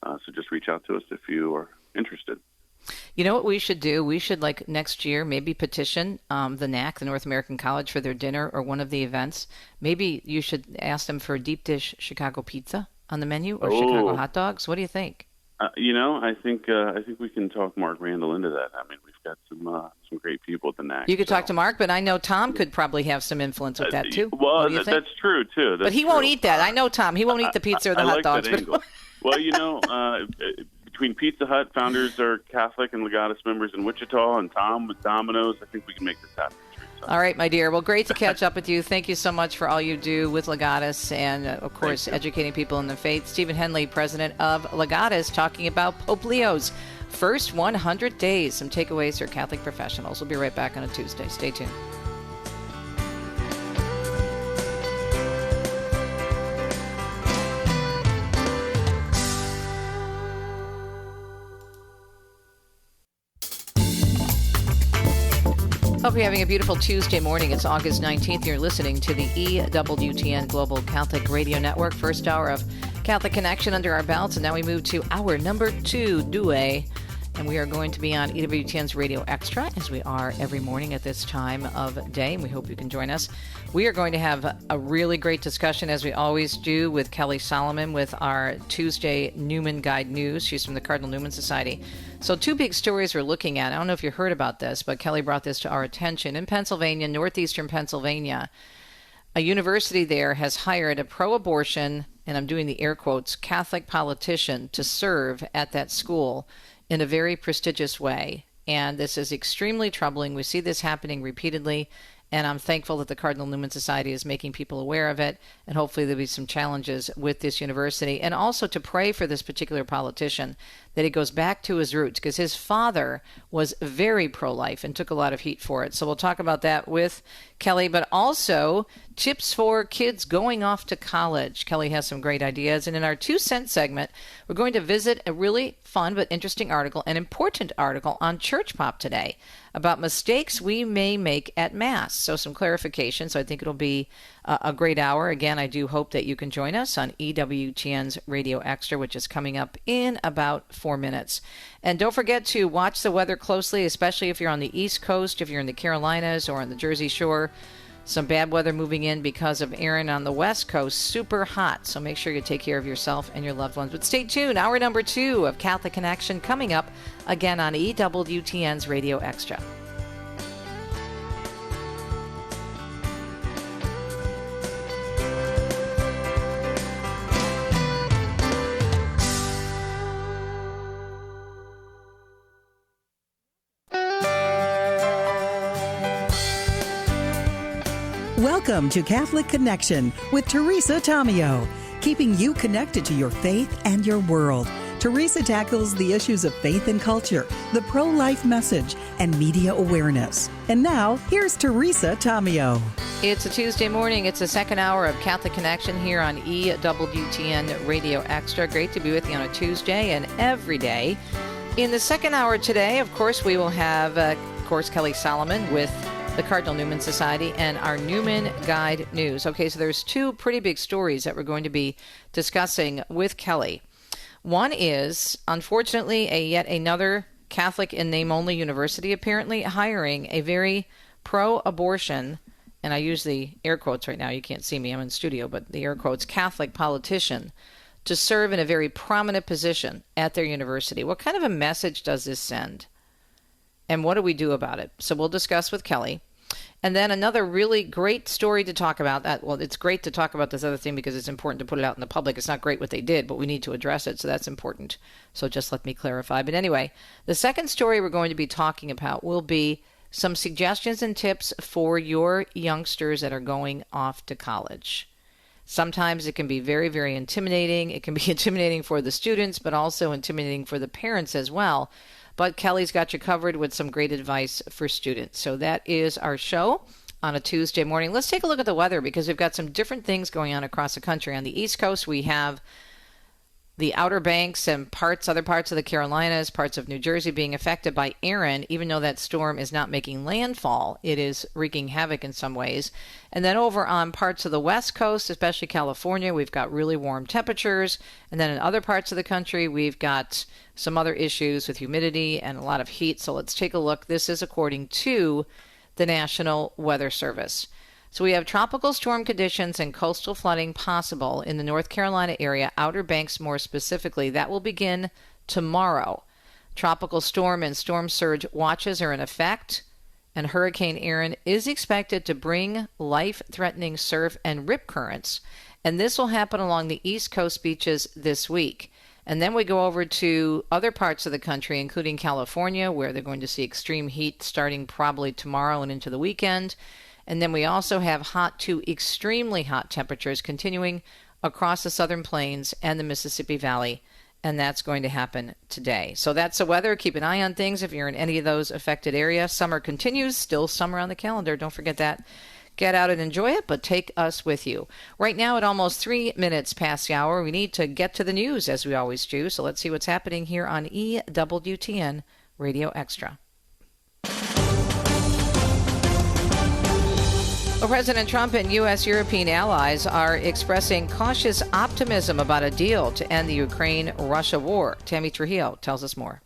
So just reach out to us if you are interested. You know what we should do? We should, next year, maybe petition the NAC, the North American College, for their dinner or one of the events. Maybe you should ask them for a deep dish Chicago pizza on the menu, or Chicago hot dogs. What do you think? I think we can talk Mark Randall into that. I mean, we've got some great people at the NAC. You could talk to Mark, but I know Tom could probably have some influence with that too. Well, that's true too. But he won't eat that. I know Tom. He won't eat the pizza or the hot dogs. That angle. Well, between Pizza Hut founders are Catholic and Legatus members in Wichita, and Tom with Domino's, I think we can make this happen. All right, my dear. Well, great to catch up with you. Thank you so much for all you do with Legatus and, of course, educating people in the faith. Stephen Henley, president of Legatus, talking about Pope Leo's first 100 days. Some takeaways for Catholic professionals. We'll be right back on a Tuesday. Stay tuned. Hope you're having a beautiful Tuesday morning. It's August 19th. You're listening to the EWTN Global Catholic Radio Network. First hour of Catholic Connection under our belts. And now we move to hour number 2, Due. And we are going to be on EWTN's Radio Extra, as we are every morning at this time of day. And we hope you can join us. We are going to have a really great discussion, as we always do, with Kelly Salomon with our Tuesday Newman Guide News. She's from the Cardinal Newman Society. So 2 big stories we're looking at. I don't know if you heard about this, but Kelly brought this to our attention. In Pennsylvania, northeastern Pennsylvania, a university there has hired a pro-abortion, and I'm doing the air quotes, Catholic politician to serve at that school in a very prestigious way. And this is extremely troubling. We see this happening repeatedly. And I'm thankful that the Cardinal Newman Society is making people aware of it. And hopefully there'll be some challenges with this university. And also to pray for this particular politician, that he goes back to his roots, because his father was very pro-life and took a lot of heat for it. So we'll talk about that with Kelly, but also tips for kids going off to college. Kelly has some great ideas. And in our 2 cent segment, we're going to visit a really fun but interesting article, an important article on Church Pop today about mistakes we may make at Mass. So some clarification. So I think it'll be a great hour. Again, I do hope that you can join us on EWTN's Radio Extra, which is coming up in about 4 minutes. And don't forget to watch the weather closely, especially if you're on the East Coast, if you're in the Carolinas or on the Jersey Shore. Some bad weather moving in because of Aaron on the West Coast. Super hot. So make sure you take care of yourself and your loved ones. But stay tuned. Hour number 2 of Catholic Connection coming up again on EWTN's Radio Extra. Welcome to Catholic Connection with Teresa Tomeo, keeping you connected to your faith and your world. Teresa tackles the issues of faith and culture, the pro-life message, and media awareness. And now, here's Teresa Tomeo. It's a Tuesday morning. It's the second hour of Catholic Connection here on EWTN Radio Extra. Great to be with you on a Tuesday and every day. In the second hour today, of course, we will have, Kelly Salomon with the Cardinal Newman Society and our Newman Guide News. Okay, so there's two pretty big stories that we're going to be discussing with Kelly. One is, unfortunately, yet another Catholic in name-only university apparently hiring a very pro-abortion, and I use the air quotes right now, you can't see me, I'm in studio, but the air quotes, Catholic politician to serve in a very prominent position at their university. What kind of a message does this send? And what do we do about it? So we'll discuss with Kelly. And then another really great story to talk about. It's great to talk about this other thing because it's important to put it out in the public. It's not great what they did, but we need to address it, so that's important. So just let me clarify. But anyway, the second story we're going to be talking about will be some suggestions and tips for your youngsters that are going off to college. Sometimes it can be very, very intimidating. It can be intimidating for the students, but also intimidating for the parents as well. But Kelly's got you covered with some great advice for students. So that is our show on a Tuesday morning. Let's take a look at the weather because we've got some different things going on across the country. On the East Coast, we have the Outer Banks and other parts of the Carolinas, parts of New Jersey being affected by Erin, even though that storm is not making landfall. It is wreaking havoc in some ways. And then over on parts of the West Coast, especially California, we've got really warm temperatures. And then in other parts of the country, we've got some other issues with humidity and a lot of heat. So let's take a look. This is according to the National Weather Service. So we have tropical storm conditions and coastal flooding possible in the North Carolina area, Outer Banks more specifically. That will begin tomorrow. Tropical storm and storm surge watches are in effect, and Hurricane Erin is expected to bring life-threatening surf and rip currents, and this will happen along the East Coast beaches this week. And then we go over to other parts of the country, including California, where they're going to see extreme heat starting probably tomorrow and into the weekend. And then we also have hot to extremely hot temperatures continuing across the southern plains and the Mississippi Valley, and that's going to happen today. So that's the weather. Keep an eye on things if you're in any of those affected areas. Summer continues, still summer on the calendar. Don't forget that. Get out and enjoy it, but take us with you. Right now at almost 3 minutes past the hour, we need to get to the news as we always do. So let's see what's happening here on EWTN Radio Extra. Well, President Trump and U.S. European allies are expressing cautious optimism about a deal to end the Ukraine-Russia war. Tammy Trujillo tells us more.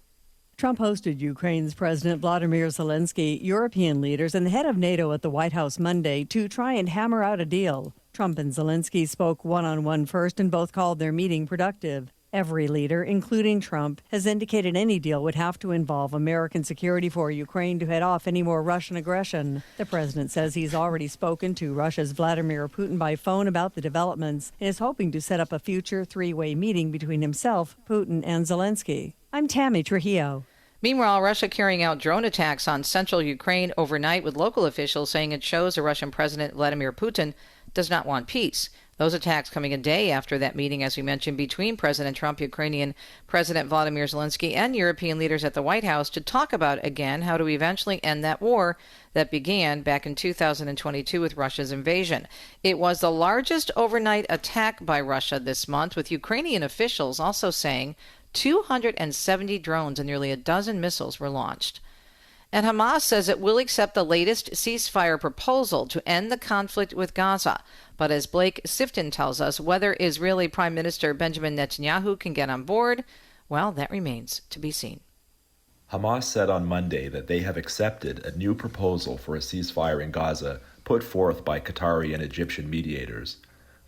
Trump hosted Ukraine's President Vladimir Zelensky, European leaders, and the head of NATO at the White House Monday to try and hammer out a deal. Trump and Zelensky spoke one-on-one first and both called their meeting productive. Every leader, including Trump, has indicated any deal would have to involve American security for Ukraine to head off any more Russian aggression. The president says he's already spoken to Russia's Vladimir Putin by phone about the developments and is hoping to set up a future three-way meeting between himself, Putin, and Zelensky. I'm Tammy Trujillo. Meanwhile, Russia carrying out drone attacks on central Ukraine overnight, with local officials saying it shows the Russian President Vladimir Putin does not want peace. Those attacks coming a day after that meeting, as we mentioned, between President Trump, Ukrainian President Volodymyr Zelensky, and European leaders at the White House to talk about, again, how to eventually end that war that began back in 2022 with Russia's invasion. It was the largest overnight attack by Russia this month, with Ukrainian officials also saying 270 drones and nearly a dozen missiles were launched. And Hamas says it will accept the latest ceasefire proposal to end the conflict with Gaza. But as Blake Sifton tells us, whether Israeli Prime Minister Benjamin Netanyahu can get on board, well, that remains to be seen. Hamas said on Monday that they have accepted a new proposal for a ceasefire in Gaza put forth by Qatari and Egyptian mediators.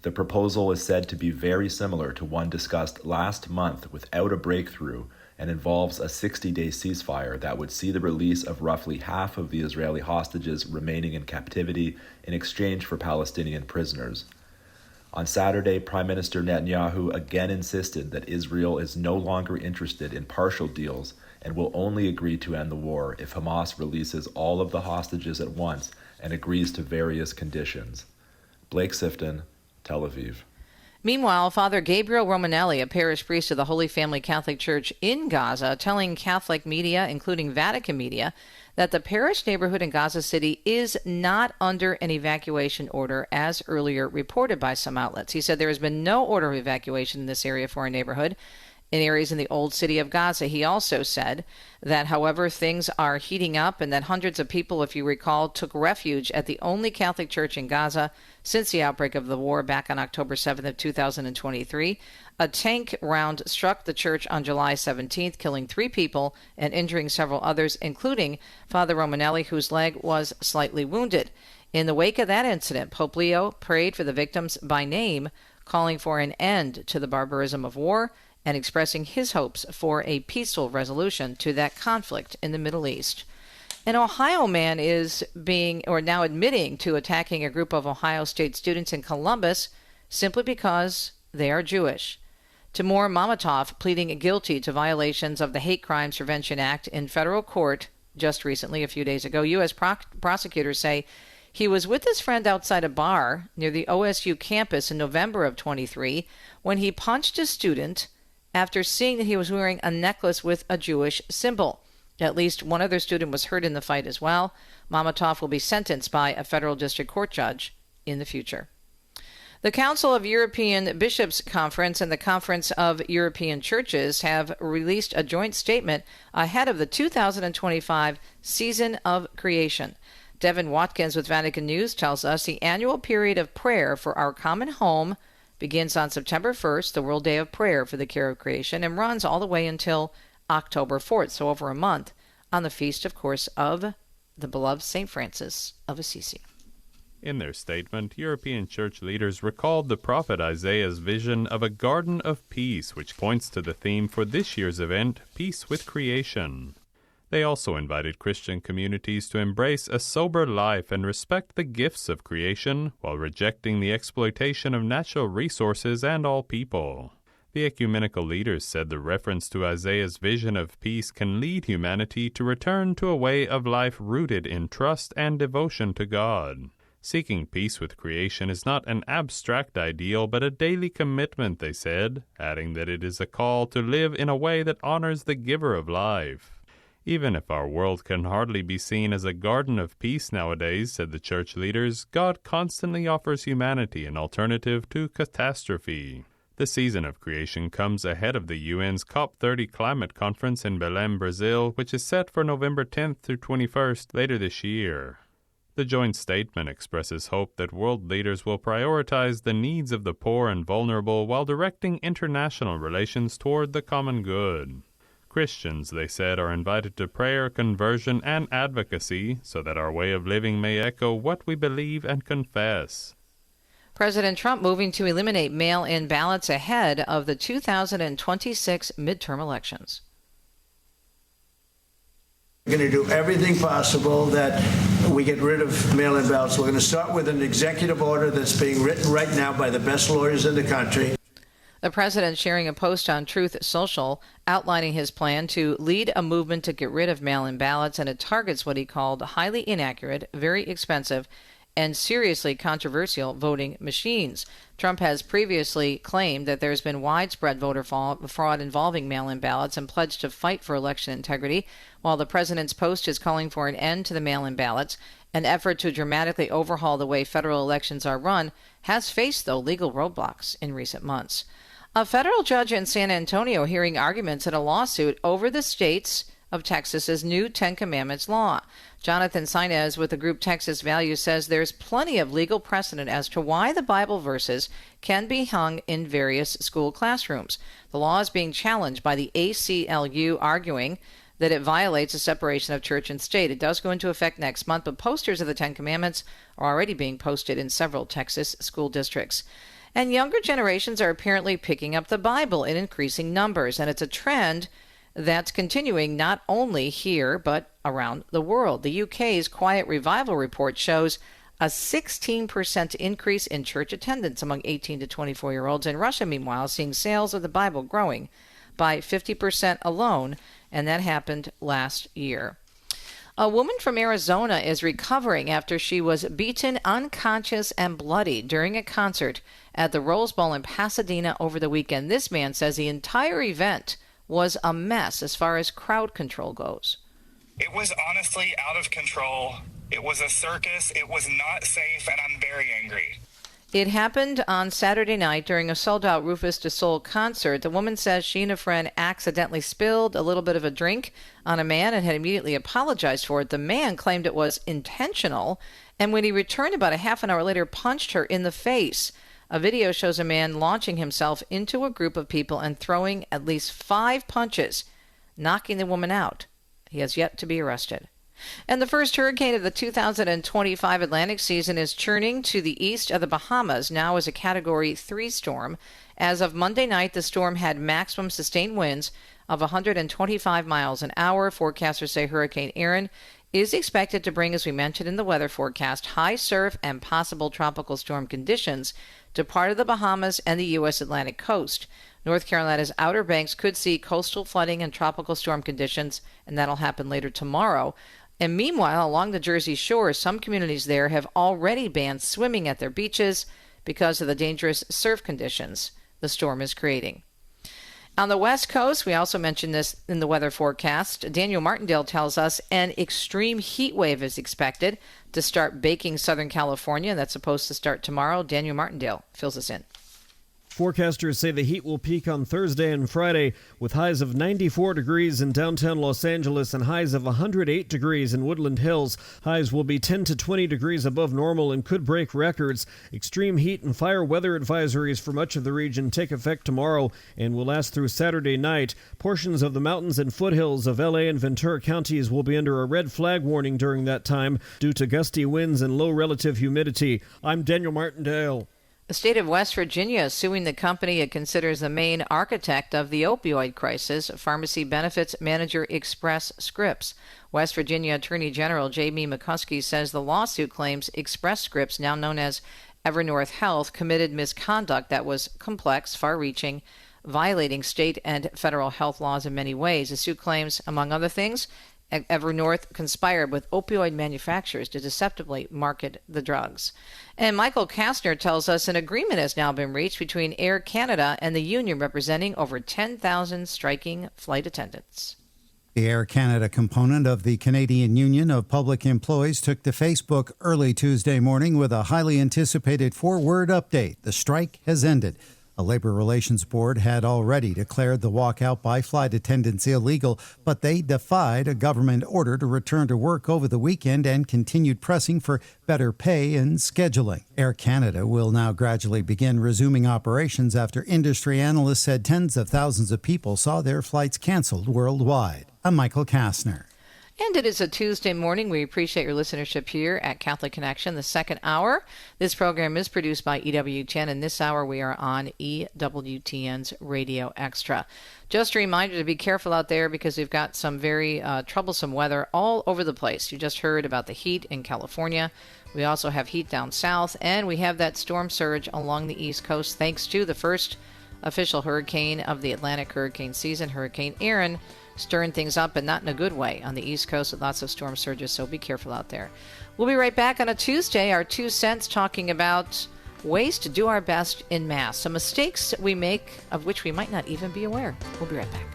The proposal is said to be very similar to one discussed last month without a breakthrough, and involves a 60-day ceasefire that would see the release of roughly half of the Israeli hostages remaining in captivity in exchange for Palestinian prisoners. On Saturday, Prime Minister Netanyahu again insisted that Israel is no longer interested in partial deals and will only agree to end the war if Hamas releases all of the hostages at once and agrees to various conditions. Blake Sifton, Tel Aviv. Meanwhile, Father Gabriel Romanelli, a parish priest of the Holy Family Catholic Church in Gaza, telling Catholic media, including Vatican media, that the parish neighborhood in Gaza City is not under an evacuation order, as earlier reported by some outlets. He said there has been no order of evacuation in this area for our neighborhood, in areas in the old city of Gaza. He also said that, however, things are heating up and that hundreds of people, if you recall, took refuge at the only Catholic church in Gaza since the outbreak of the war back on October 7th of 2023. A tank round struck the church on July 17th, killing 3 people and injuring several others, including Father Romanelli, whose leg was slightly wounded. In the wake of that incident, Pope Leo prayed for the victims by name, calling for an end to the barbarism of war and expressing his hopes for a peaceful resolution to that conflict in the Middle East. An Ohio man is now admitting to attacking a group of Ohio State students in Columbus simply because they are Jewish. Timur Mamatov pleading guilty to violations of the Hate Crimes Prevention Act in federal court just recently, a few days ago. U.S. prosecutors say he was with his friend outside a bar near the OSU campus in November of 23 when he punched a student after seeing that he was wearing a necklace with a Jewish symbol. At least one other student was hurt in the fight as well. Mamatov will be sentenced by a federal district court judge in the future. The Council of European Bishops Conference and the Conference of European Churches have released a joint statement ahead of the 2025 season of creation. Devin Watkins with Vatican News tells us the annual period of prayer for our common home begins on September 1st, the World Day of Prayer for the Care of Creation, and runs all the way until October 4th, so over a month, on the feast, of course, of the beloved St. Francis of Assisi. In their statement, European church leaders recalled the prophet Isaiah's vision of a garden of peace, which points to the theme for this year's event, Peace with Creation. They also invited Christian communities to embrace a sober life and respect the gifts of creation while rejecting the exploitation of natural resources and all people. The ecumenical leaders said the reference to Isaiah's vision of peace can lead humanity to return to a way of life rooted in trust and devotion to God. Seeking peace with creation is not an abstract ideal, but a daily commitment, they said, adding that it is a call to live in a way that honors the giver of life. Even if our world can hardly be seen as a garden of peace nowadays, said the church leaders, God constantly offers humanity an alternative to catastrophe. The season of creation comes ahead of the UN's COP30 climate conference in Belém, Brazil, which is set for November 10th through 21st later this year. The joint statement expresses hope that world leaders will prioritize the needs of the poor and vulnerable while directing international relations toward the common good. Christians, they said, are invited to prayer, conversion, and advocacy so that our way of living may echo what we believe and confess. President Trump moving to eliminate mail-in ballots ahead of the 2026 midterm elections. We're going to do everything possible that we get rid of mail-in ballots. We're going to start with an executive order that's being written right now by the best lawyers in the country. The president sharing a post on Truth Social outlining his plan to lead a movement to get rid of mail-in ballots, and it targets what he called highly inaccurate, very expensive, and seriously controversial voting machines. Trump has previously claimed that there's been widespread voter fraud involving mail-in ballots and pledged to fight for election integrity, while the president's post is calling for an end to the mail-in ballots. An effort to dramatically overhaul the way federal elections are run has faced, though, legal roadblocks in recent months. A federal judge in San Antonio hearing arguments in a lawsuit over the states of Texas's new Ten Commandments law. Jonathan Sainez with the group Texas Values says there's plenty of legal precedent as to why the Bible verses can be hung in various school classrooms. The law is being challenged by the ACLU, arguing that it violates the separation of church and state. It does go into effect next month, but posters of the Ten Commandments are already being posted in several Texas school districts. And younger generations are apparently picking up the Bible in increasing numbers, and it's a trend that's continuing not only here but around the world. The UK's Quiet Revival report shows a 16% increase in church attendance among 18 to 24-year-olds. In Russia, meanwhile, seeing sales of the Bible growing by 50% alone, and that happened last year. A woman from Arizona is recovering after she was beaten unconscious and bloody during a concert at the Rose Bowl in Pasadena over the weekend. This man says the entire event was a mess as far as crowd control goes. It was honestly out of control. It was a circus. It was not safe, and I'm very angry. It happened on Saturday night during a sold-out Rufus du Sol concert. The woman says she and a friend accidentally spilled a little bit of a drink on a man and had immediately apologized for it. The man claimed it was intentional, and when he returned about a half an hour later, punched her in the face. A video shows a man launching himself into a group of people and throwing at least 5 punches, knocking the woman out. He has yet to be arrested. And the first hurricane of the 2025 Atlantic season is churning to the east of the Bahamas, now as a Category 3 storm. As of Monday night, the storm had maximum sustained winds of 125 miles an hour. Forecasters say Hurricane Erin is expected to bring, as we mentioned in the weather forecast, high surf and possible tropical storm conditions to part of the Bahamas and the U.S. Atlantic coast. North Carolina's Outer Banks could see coastal flooding and tropical storm conditions, and that'll happen later tomorrow. And meanwhile, along the Jersey Shore, some communities there have already banned swimming at their beaches because of the dangerous surf conditions the storm is creating. On the West Coast, we also mentioned this in the weather forecast. Daniel Martindale tells us an extreme heat wave is expected to start baking Southern California. That's supposed to start tomorrow. Daniel Martindale fills us in. Forecasters say the heat will peak on Thursday and Friday with highs of 94 degrees in downtown Los Angeles and highs of 108 degrees in Woodland Hills. Highs will be 10 to 20 degrees above normal and could break records. Extreme heat and fire weather advisories for much of the region take effect tomorrow and will last through Saturday night. Portions of the mountains and foothills of LA and Ventura counties will be under a red flag warning during that time due to gusty winds and low relative humidity. I'm Daniel Martindale. The state of West Virginia is suing the company it considers the main architect of the opioid crisis, pharmacy benefits manager Express Scripts. West Virginia Attorney General Jamie McCuskey says the lawsuit claims Express Scripts, now known as Evernorth Health, committed misconduct that was complex, far-reaching, violating state and federal health laws in many ways. The suit claims, among other things, Evernorth conspired with opioid manufacturers to deceptively market the drugs. And Michael Kastner tells us an agreement has now been reached between Air Canada and the union representing over 10,000 striking flight attendants. The Air Canada component of the Canadian Union of Public Employees took to Facebook early Tuesday morning with a highly anticipated 4-word update. The strike has ended. A labor relations board had already declared the walkout by flight attendants illegal, but they defied a government order to return to work over the weekend and continued pressing for better pay and scheduling. Air Canada will now gradually begin resuming operations after industry analysts said tens of thousands of people saw their flights canceled worldwide. I'm Michael Kastner. And it is a Tuesday morning. We appreciate your listenership here at Catholic Connection, the second hour. This program is produced by EWTN, and this hour we are on EWTN's Radio Extra. Just a reminder to be careful out there because we've got some very troublesome weather all over the place. You just heard about the heat in California. We also have heat down south, and we have that storm surge along the East Coast thanks to the first official hurricane of the Atlantic hurricane season, Hurricane Erin, stirring things up, but not in a good way on the East Coast with lots of storm surges, so be careful out there. We'll be right back on a Tuesday, our 2 cents, talking about ways to do our best in Mass, some mistakes we make of which we might not even be aware. We'll be right back.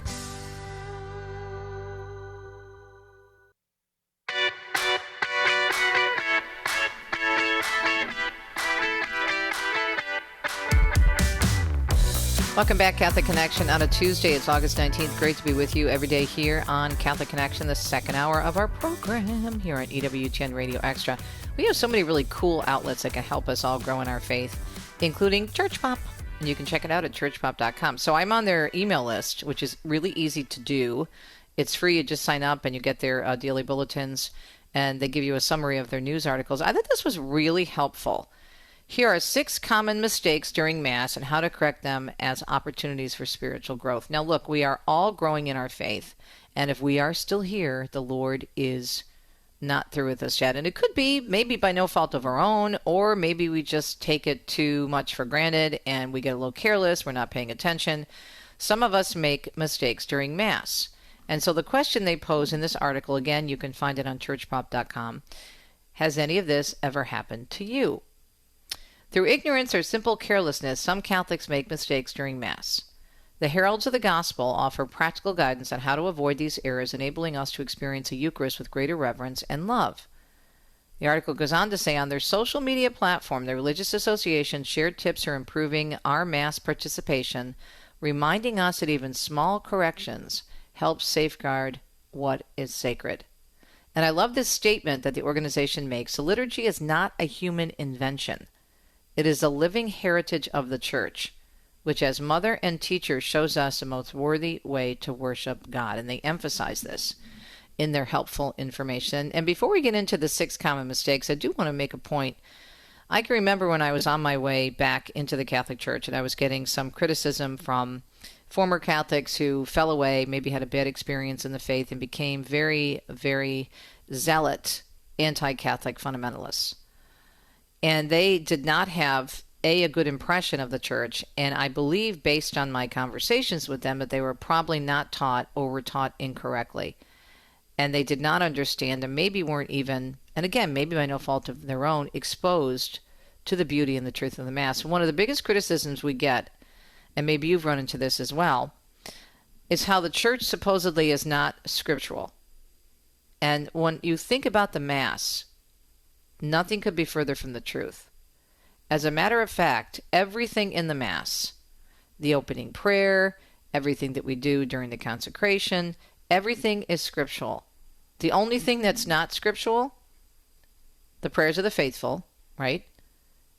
Welcome back, Catholic Connection, on a Tuesday. It's August 19th. Great to be with you every day here on Catholic Connection, the second hour of our program here at EWTN Radio Extra. We have so many really cool outlets that can help us all grow in our faith, including Church Pop. And you can check it out at churchpop.com. So I'm on their email list, which is really easy to do. It's free. You just sign up and you get their daily bulletins, and they give you a summary of their news articles. I think this was really helpful. Here are 6 common mistakes during Mass and how to correct them as opportunities for spiritual growth. Now, look, we are all growing in our faith, and if we are still here, the Lord is not through with us yet. And it could be maybe by no fault of our own, or maybe we just take it too much for granted and we get a little careless, we're not paying attention. Some of us make mistakes during Mass. And so the question they pose in this article, again, you can find it on churchpop.com, has any of this ever happened to you? Through ignorance or simple carelessness, some Catholics make mistakes during Mass. The heralds of the gospel offer practical guidance on how to avoid these errors, enabling us to experience a Eucharist with greater reverence and love. The article goes on to say on their social media platform, the religious association shared tips for improving our Mass participation, reminding us that even small corrections help safeguard what is sacred. And I love this statement that the organization makes. The liturgy is not a human invention. It is a living heritage of the Church, which as mother and teacher shows us the most worthy way to worship God. And they emphasize this in their helpful information. And before we get into the 6 common mistakes, I do want to make a point. I can remember when I was on my way back into the Catholic Church and I was getting some criticism from former Catholics who fell away, maybe had a bad experience in the faith, and became very, very zealot anti-Catholic fundamentalists. And they did not have, a good impression of the Church, and I believe, based on my conversations with them, that they were probably not taught or were taught incorrectly. And they did not understand, and maybe weren't even, and again, maybe by no fault of their own, exposed to the beauty and the truth of the Mass. One of the biggest criticisms we get, and maybe you've run into this as well, is how the Church supposedly is not scriptural. And when you think about the Mass, nothing could be further from the truth. As a matter of fact, everything in the Mass, the opening prayer, everything that we do during the consecration, everything is scriptural. The only thing that's not scriptural, the prayers of the faithful, right?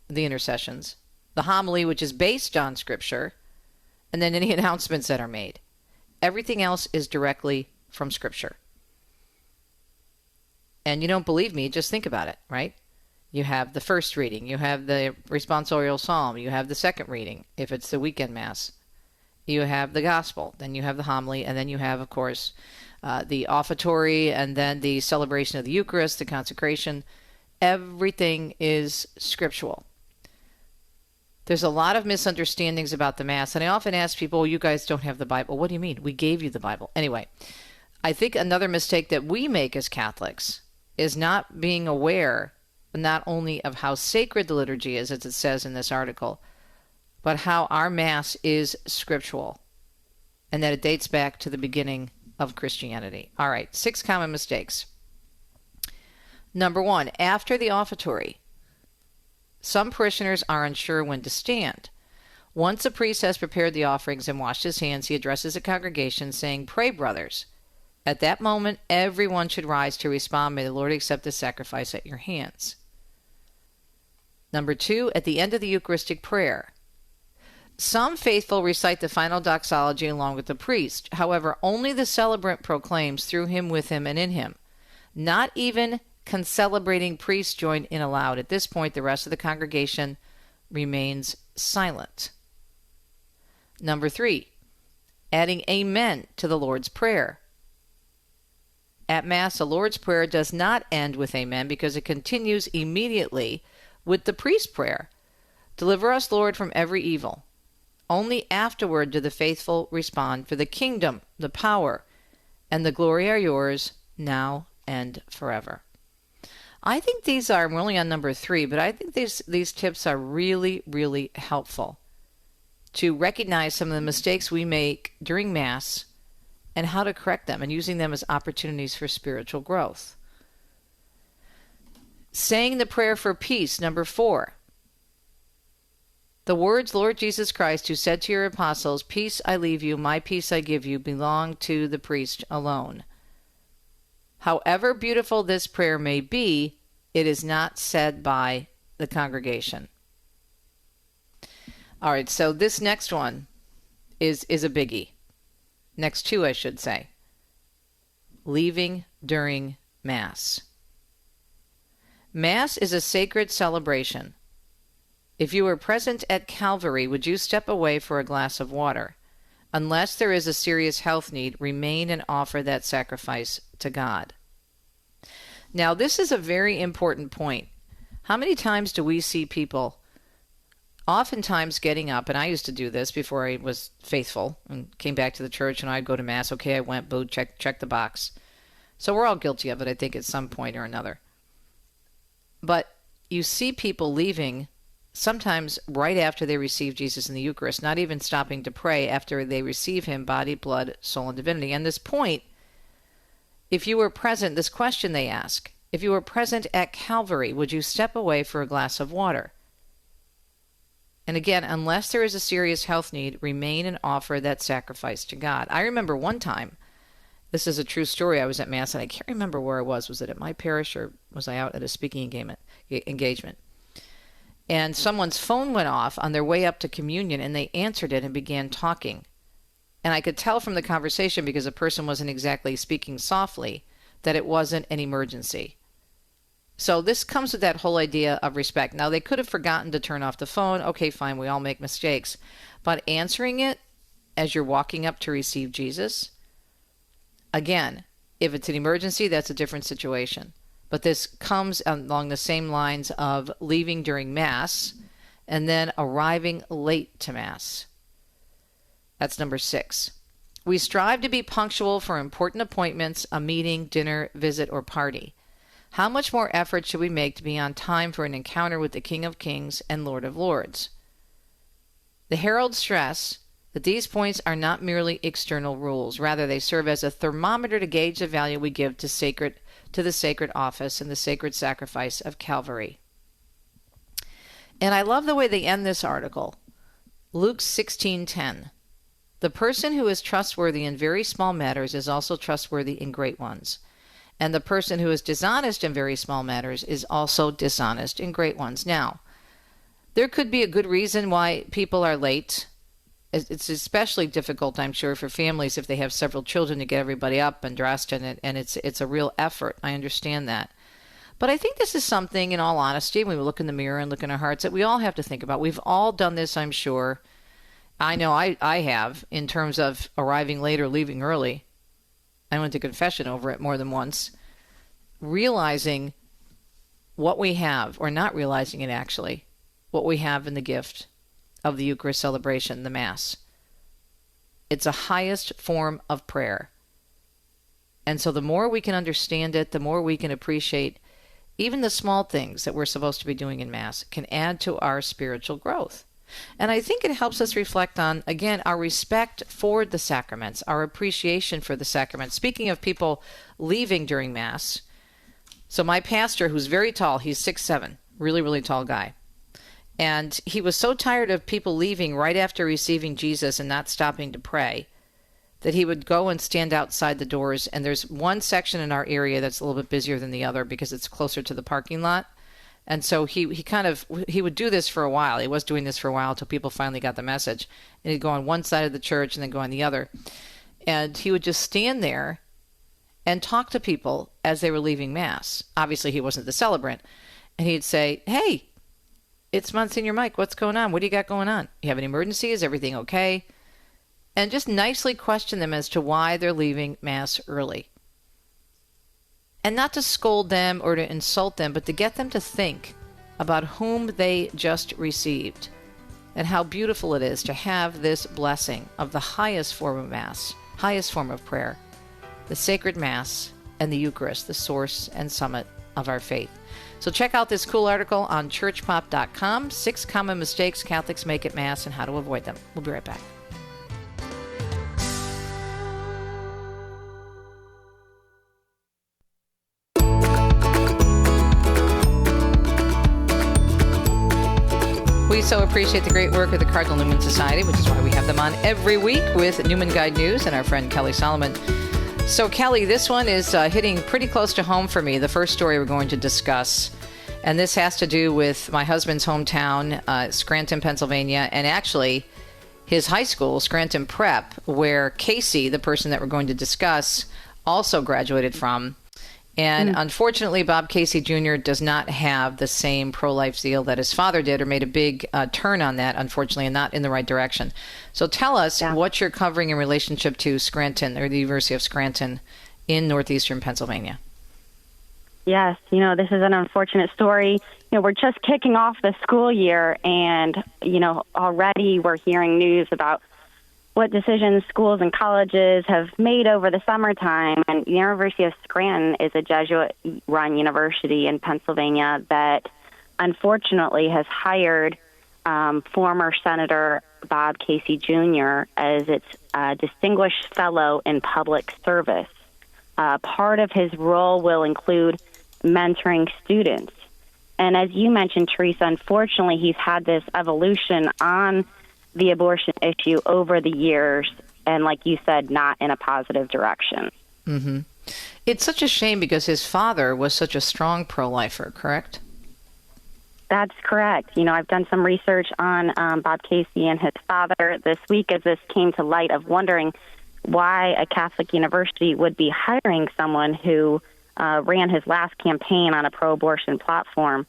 The intercessions, the homily, which is based on Scripture, and then any announcements that are made. Everything else is directly from Scripture. And you don't believe me, just think about it, right? You have the first reading, you have the responsorial psalm, you have the second reading, if it's the weekend Mass. You have the gospel, then you have the homily, and then you have, of course, the offertory, and then the celebration of the Eucharist, the consecration. Everything is scriptural. There's a lot of misunderstandings about the Mass, and I often ask people, you guys don't have the Bible. What do you mean? We gave you the Bible. Anyway, I think another mistake that we make as Catholics is not being aware not only of how sacred the liturgy is, as it says in this article, but how our Mass is scriptural, and that it dates back to the beginning of Christianity. All right, 6 common mistakes. Number 1, after the offertory, some parishioners are unsure when to stand. Once a priest has prepared the offerings and washed his hands, he addresses the congregation saying, "Pray, brothers." At that moment, everyone should rise to respond, "May the Lord accept the sacrifice at your hands." Number 2, at the end of the Eucharistic prayer, some faithful recite the final doxology along with the priest. However, only the celebrant proclaims through him, with him, and in him. Not even concelebrating priests join in aloud. At this point, the rest of the congregation remains silent. Number 3, adding amen to the Lord's Prayer. At Mass, the Lord's Prayer does not end with amen because it continues immediately with the priest's prayer. "Deliver us, Lord, from every evil." Only afterward do the faithful respond, "For the kingdom, the power, and the glory are yours, now and forever." I think these are, we're only on number 3, but I think these tips are really, really helpful to recognize some of the mistakes we make during Mass and how to correct them, and using them as opportunities for spiritual growth. Saying the prayer for peace, number 4. The words, "Lord Jesus Christ, who said to your apostles, 'Peace I leave you, my peace I give you,' belong to the priest alone. However beautiful this prayer may be, it is not said by the congregation." All right, so this next one is a biggie. Next 2, I should say. Leaving during Mass. Mass is a sacred celebration. If you were present at Calvary, would you step away for a glass of water? Unless there is a serious health need, remain and offer that sacrifice to God. Now, this is a very important point. How many times do we see people oftentimes getting up, and I used to do this before I was faithful and came back to the church, and I'd go to Mass. Okay, I went, boo, check the box. So we're all guilty of it, I think, at some point or another. But you see people leaving sometimes right after they receive Jesus in the Eucharist, not even stopping to pray after they receive him, body, blood, soul, and divinity. And this point, if you were present, this question they ask, If you were present at Calvary, would you step away for a glass of water? And again, unless there is a serious health need, remain and offer that sacrifice to God. I remember one time, this is a true story, I was at Mass, and I can't remember where I was. Was it at my parish or was I out at a speaking engagement? And someone's phone went off on their way up to communion, and they answered it and began talking. And I could tell from the conversation, because the person wasn't exactly speaking softly, that it wasn't an emergency. So this comes with that whole idea of respect. Now, they could have forgotten to turn off the phone. Okay, fine, we all make mistakes. But answering it as you're walking up to receive Jesus, again, if it's an emergency, that's a different situation. But this comes along the same lines of leaving during Mass and then arriving late to Mass. That's number 6. We strive to be punctual for important appointments, a meeting, dinner, visit, or party. How much more effort should we make to be on time for an encounter with the King of Kings and Lord of Lords? The heralds stress that these points are not merely external rules. Rather, they serve as a thermometer to gauge the value we give to the sacred office and the sacred sacrifice of Calvary. And I love the way they end this article. Luke 16:10. The person who is trustworthy in very small matters is also trustworthy in great ones. And the person who is dishonest in very small matters is also dishonest in great ones. Now, there could be a good reason why people are late. It's especially difficult, I'm sure, for families if they have several children to get everybody up and dressed, and it's a real effort. I understand that. But I think this is something, in all honesty, when we look in the mirror and look in our hearts, that we all have to think about. We've all done this, I'm sure. I know I have, in terms of arriving late or leaving early. I went to confession over it more than once. Realizing what we have, or not realizing it actually, what we have in the gift of the Eucharist celebration, the Mass. It's a highest form of prayer. And so the more we can understand it, the more we can appreciate even the small things that we're supposed to be doing in Mass can add to our spiritual growth. And I think it helps us reflect on, again, our respect for the sacraments, our appreciation for the sacraments. Speaking of people leaving during Mass, so my pastor, who's very tall, he's 6'7", really, really tall guy. And he was so tired of people leaving right after receiving Jesus and not stopping to pray that he would go and stand outside the doors. And there's one section in our area that's a little bit busier than the other because it's closer to the parking lot. And so he would do this for a while. He was doing this for a while until people finally got the message. And he'd go on one side of the church and then go on the other. And he would just stand there and talk to people as they were leaving Mass. Obviously, he wasn't the celebrant. And he'd say, "Hey, it's Monsignor Mike. What's going on? What do you got going on? You have an emergency? Is everything okay?" And just nicely question them as to why they're leaving Mass early. And not to scold them or to insult them, but to get them to think about whom they just received and how beautiful it is to have this blessing of the highest form of Mass, highest form of prayer, the sacred Mass and the Eucharist, the source and summit of our faith. So check out this cool article on churchpop.com, 6 common mistakes Catholics make at Mass and how to avoid them. We'll be right back. We so appreciate the great work of the Cardinal Newman Society, which is why we have them on every week with Newman Guide News and our friend Kelly Salomon. So, Kelly, this one is hitting pretty close to home for me, the first story we're going to discuss. And this has to do with my husband's hometown, Scranton, Pennsylvania, and actually his high school, Scranton Prep, where Casey, the person that we're going to discuss, also graduated from. And unfortunately, Bob Casey Jr. does not have the same pro-life zeal that his father did, or made a big turn on that, unfortunately, and not in the right direction. So tell us what you're covering in relationship to Scranton, or the University of Scranton in northeastern Pennsylvania. Yes, this is an unfortunate story. We're just kicking off the school year, and, already we're hearing news about what decisions schools and colleges have made over the summertime. And the University of Scranton is a Jesuit-run university in Pennsylvania that unfortunately has hired former Senator Bob Casey Jr. as its distinguished fellow in public service. Part of his role will include mentoring students. And as you mentioned, Teresa, unfortunately, he's had this evolution on the abortion issue over the years, and like you said, not in a positive direction. Mm-hmm. It's such a shame because his father was such a strong pro-lifer, correct? That's correct. You know, I've done some research on Bob Casey and his father this week as this came to light of wondering why a Catholic university would be hiring someone who ran his last campaign on a pro-abortion platform.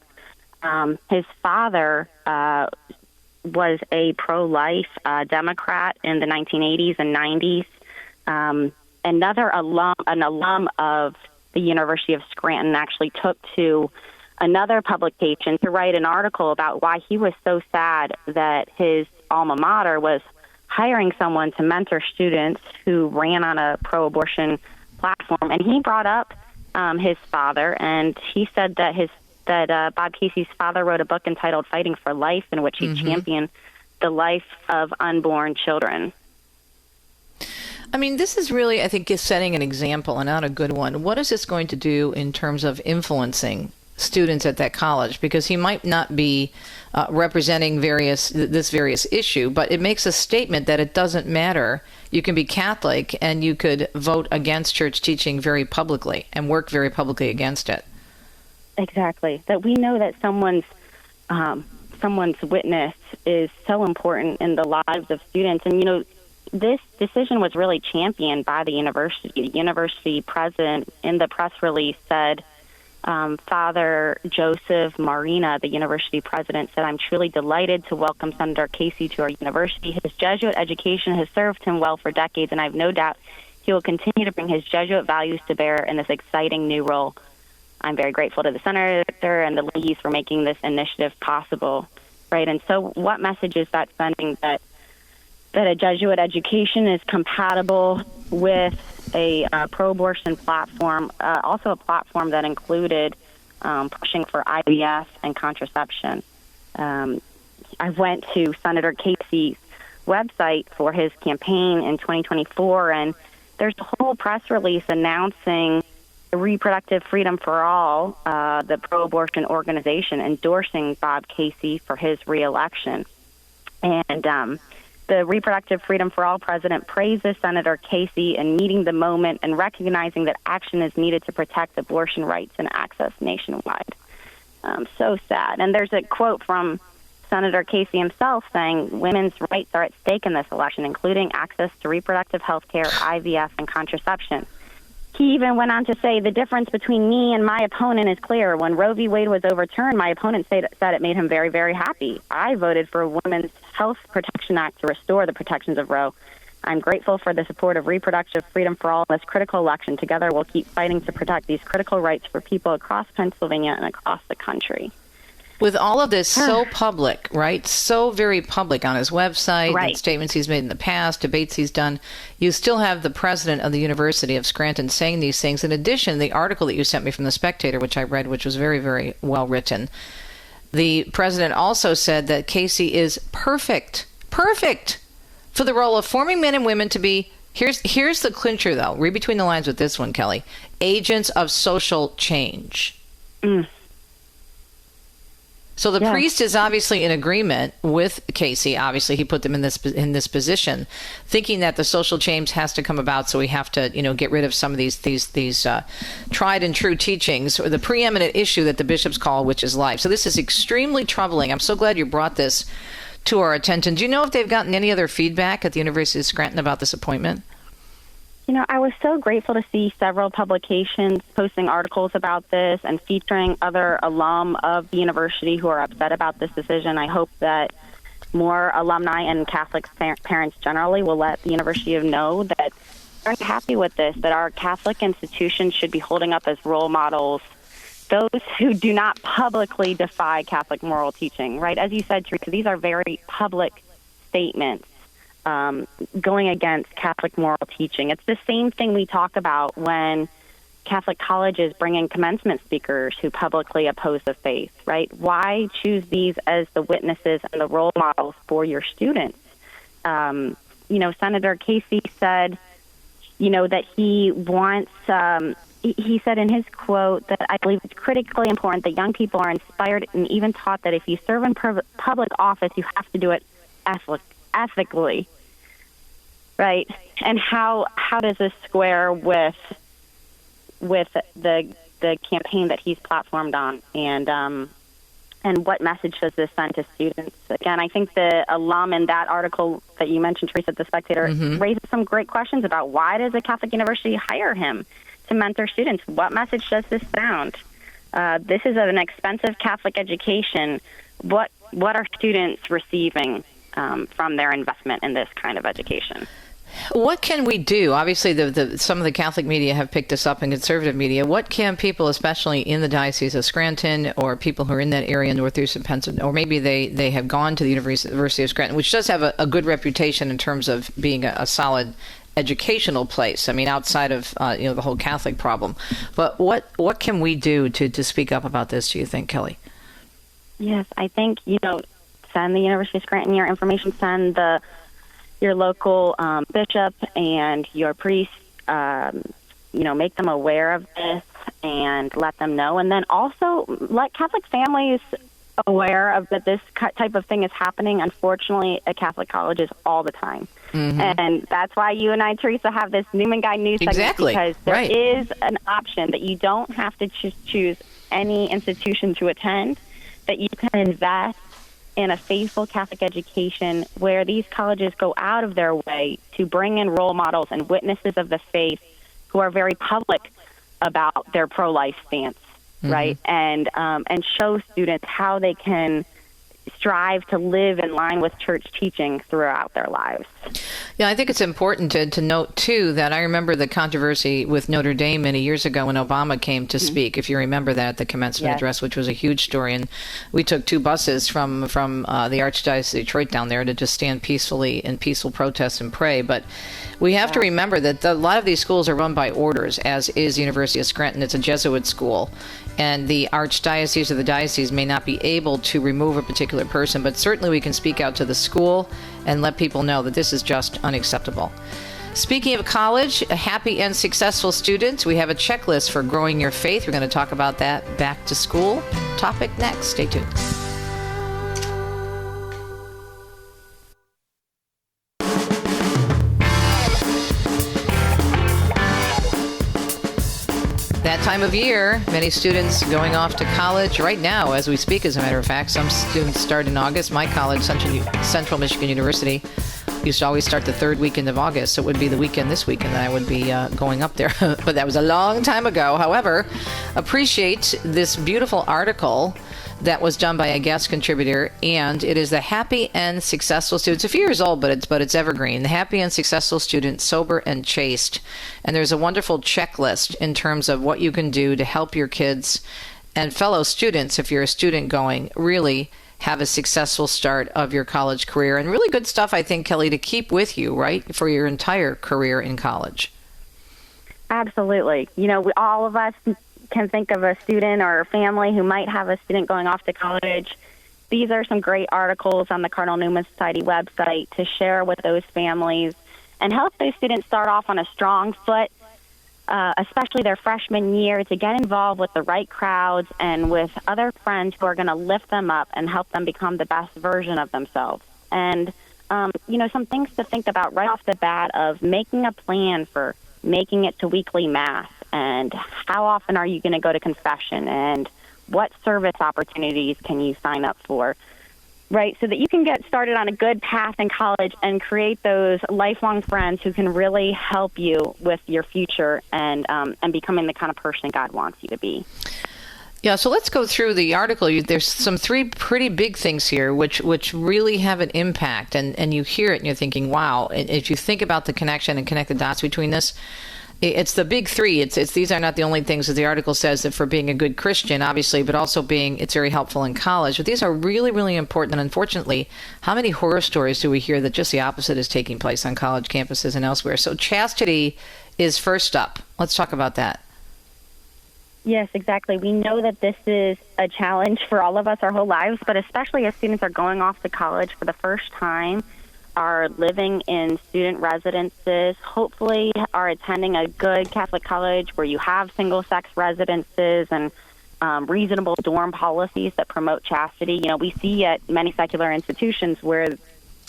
His father was a pro-life Democrat in the 1980s and 90s. An alum of the University of Scranton actually took to another publication to write an article about why he was so sad that his alma mater was hiring someone to mentor students who ran on a pro-abortion platform. And he brought up his father, and he said that Bob Casey's father wrote a book entitled Fighting for Life, in which he championed the life of unborn children. I mean, this is really, I think, is setting an example and not a good one. What is this going to do in terms of influencing students at that college? Because he might not be representing this various issue, but it makes a statement that it doesn't matter. You can be Catholic and you could vote against church teaching very publicly and work very publicly against it. Exactly. That we know that someone's witness is so important in the lives of students. And, you know, this decision was really championed by the university. The university president in the press release said, Father Joseph Marina, the university president, said, "I'm truly delighted to welcome Senator Casey to our university. His Jesuit education has served him well for decades, and I have no doubt he will continue to bring his Jesuit values to bear in this exciting new role. I'm very grateful to the senator and the leagues for making this initiative possible." Right? And so what message is that sending, that a Jesuit education is compatible with a pro-abortion platform, also a platform that included pushing for IVF and contraception? I went to Senator Casey's website for his campaign in 2024, and there's a whole press release announcing Reproductive Freedom for All, the pro-abortion organization, endorsing Bob Casey for his reelection. And the Reproductive Freedom for All president praises Senator Casey in meeting the moment and recognizing that action is needed to protect abortion rights and access nationwide. So sad. And there's a quote from Senator Casey himself saying, "Women's rights are at stake in this election, including access to reproductive health care, IVF, and contraception." He even went on to say, "The difference between me and my opponent is clear. When Roe v. Wade was overturned, my opponent said it made him very, very happy. I voted for a Women's Health Protection Act to restore the protections of Roe. I'm grateful for the support of Reproductive Freedom for All in this critical election. Together, we'll keep fighting to protect these critical rights for people across Pennsylvania and across the country." With all of this so public, right? So very public on his website, right, and statements he's made in the past, debates he's done, you still have the president of the University of Scranton saying these things. In addition, the article that you sent me from The Spectator, which I read, which was very, very well written, the president also said that Casey is perfect for the role of forming men and women to be, here's the clincher though, read between the lines with this one, Kelly, agents of social change. So the priest is obviously in agreement with Casey. Obviously, he put them in this position, thinking that the social change has to come about. So we have to, get rid of some of these tried and true teachings, or the preeminent issue that the bishops call, which is life. So this is extremely troubling. I'm so glad you brought this to our attention. Do you know if they've gotten any other feedback at the University of Scranton about this appointment? I was so grateful to see several publications posting articles about this and featuring other alum of the university who are upset about this decision. I hope that more alumni and Catholic parents generally will let the university know that they're happy with this, that our Catholic institutions should be holding up as role models those who do not publicly defy Catholic moral teaching, right? As you said, Teresa, these are very public statements going against Catholic moral teaching. It's the same thing we talk about when Catholic colleges bring in commencement speakers who publicly oppose the faith, right? Why choose these as the witnesses and the role models for your students? Senator Casey said, that he wants he said in his quote that I believe it's critically important that young people are inspired and even taught that if you serve in public office, you have to do it ethically, right? And how does this square with the campaign that he's platformed on, and what message does this send to students? Again, I think the alum in that article that you mentioned, Teresa, at The Spectator, raises some great questions about why does a Catholic university hire him to mentor students? What message does this sound? This is an expensive Catholic education. What are students receiving from their investment in this kind of education? What can we do? Obviously, some of the Catholic media have picked this up in conservative media. What can people, especially in the Diocese of Scranton, or people who are in that area, northeastern Pennsylvania, or maybe they have gone to the University of Scranton, which does have a good reputation in terms of being a solid educational place. I mean, outside of the whole Catholic problem. But what can we do to speak up about this, do you think, Kelly? Yes, I think, send the University of Scranton your information, send your local bishop and your priest, make them aware of this and let them know. And then also let Catholic families aware of that this type of thing is happening, unfortunately, at Catholic colleges all the time. And that's why you and I, Teresa, have this Newman Guide News segment, because there is an option that you don't have to choose any institution to attend, that you can invest in a faithful Catholic education where these colleges go out of their way to bring in role models and witnesses of the faith who are very public about their pro-life stance, right? And show students how they can strive to live in line with church teaching throughout their lives. Yeah, I think it's important to note, too, that I remember the controversy with Notre Dame many years ago when Obama came to speak, if you remember that, at the commencement address, which was a huge story. And we took 2 buses from the Archdiocese of Detroit down there to just stand peacefully in peaceful protest and pray. But we have to remember that a lot of these schools are run by orders, as is the University of Scranton. It's a Jesuit school. And the Archdiocese or the diocese may not be able to remove a particular person, but certainly we can speak out to the school and let people know that this is just unacceptable. Speaking of college, happy and successful students, we have a checklist for growing your faith. We're going to talk about that back to school topic next. Stay tuned. That time of year, many students going off to college right now as we speak, as a matter of fact. Some students start in August. My college, Central Michigan University, used to always start the 3rd weekend of August, so it would be the weekend this weekend that I would be going up there. But that was a long time ago. However, appreciate this beautiful article that was done by a guest contributor, and it is the happy and successful students. It's a few years old, but it's evergreen. The happy and successful student, sober and chaste. And there's a wonderful checklist in terms of what you can do to help your kids and fellow students, if you're a student going, really have a successful start of your college career. And really good stuff, I think, Kelly, to keep with you, right, for your entire career in college. Absolutely. All of us can think of a student or a family who might have a student going off to college. These are some great articles on the Cardinal Newman Society website to share with those families and help those students start off on a strong foot, especially their freshman year, to get involved with the right crowds and with other friends who are going to lift them up and help them become the best version of themselves. And, some things to think about right off the bat of making a plan for making it to weekly mass, and how often are you going to go to confession, and what service opportunities can you sign up for, right? So that you can get started on a good path in college and create those lifelong friends who can really help you with your future and becoming the kind of person God wants you to be. Yeah, so let's go through the article. There's some 3 pretty big things here which really have an impact, and you hear it and you're thinking, wow. And if you think about the connection and connect the dots between this, it's the big 3. It's these are not the only things that the article says that for being a good Christian, obviously, but also it's very helpful in college. But these are really, really important. And unfortunately, how many horror stories do we hear that just the opposite is taking place on college campuses and elsewhere? So chastity is first up. Let's talk about that. Yes, exactly. We know that this is a challenge for all of us our whole lives, but especially as students are going off to college for the first time. are living in student residences, hopefully are attending a good Catholic college where you have single-sex residences and reasonable dorm policies that promote chastity. You know, we see at many secular institutions where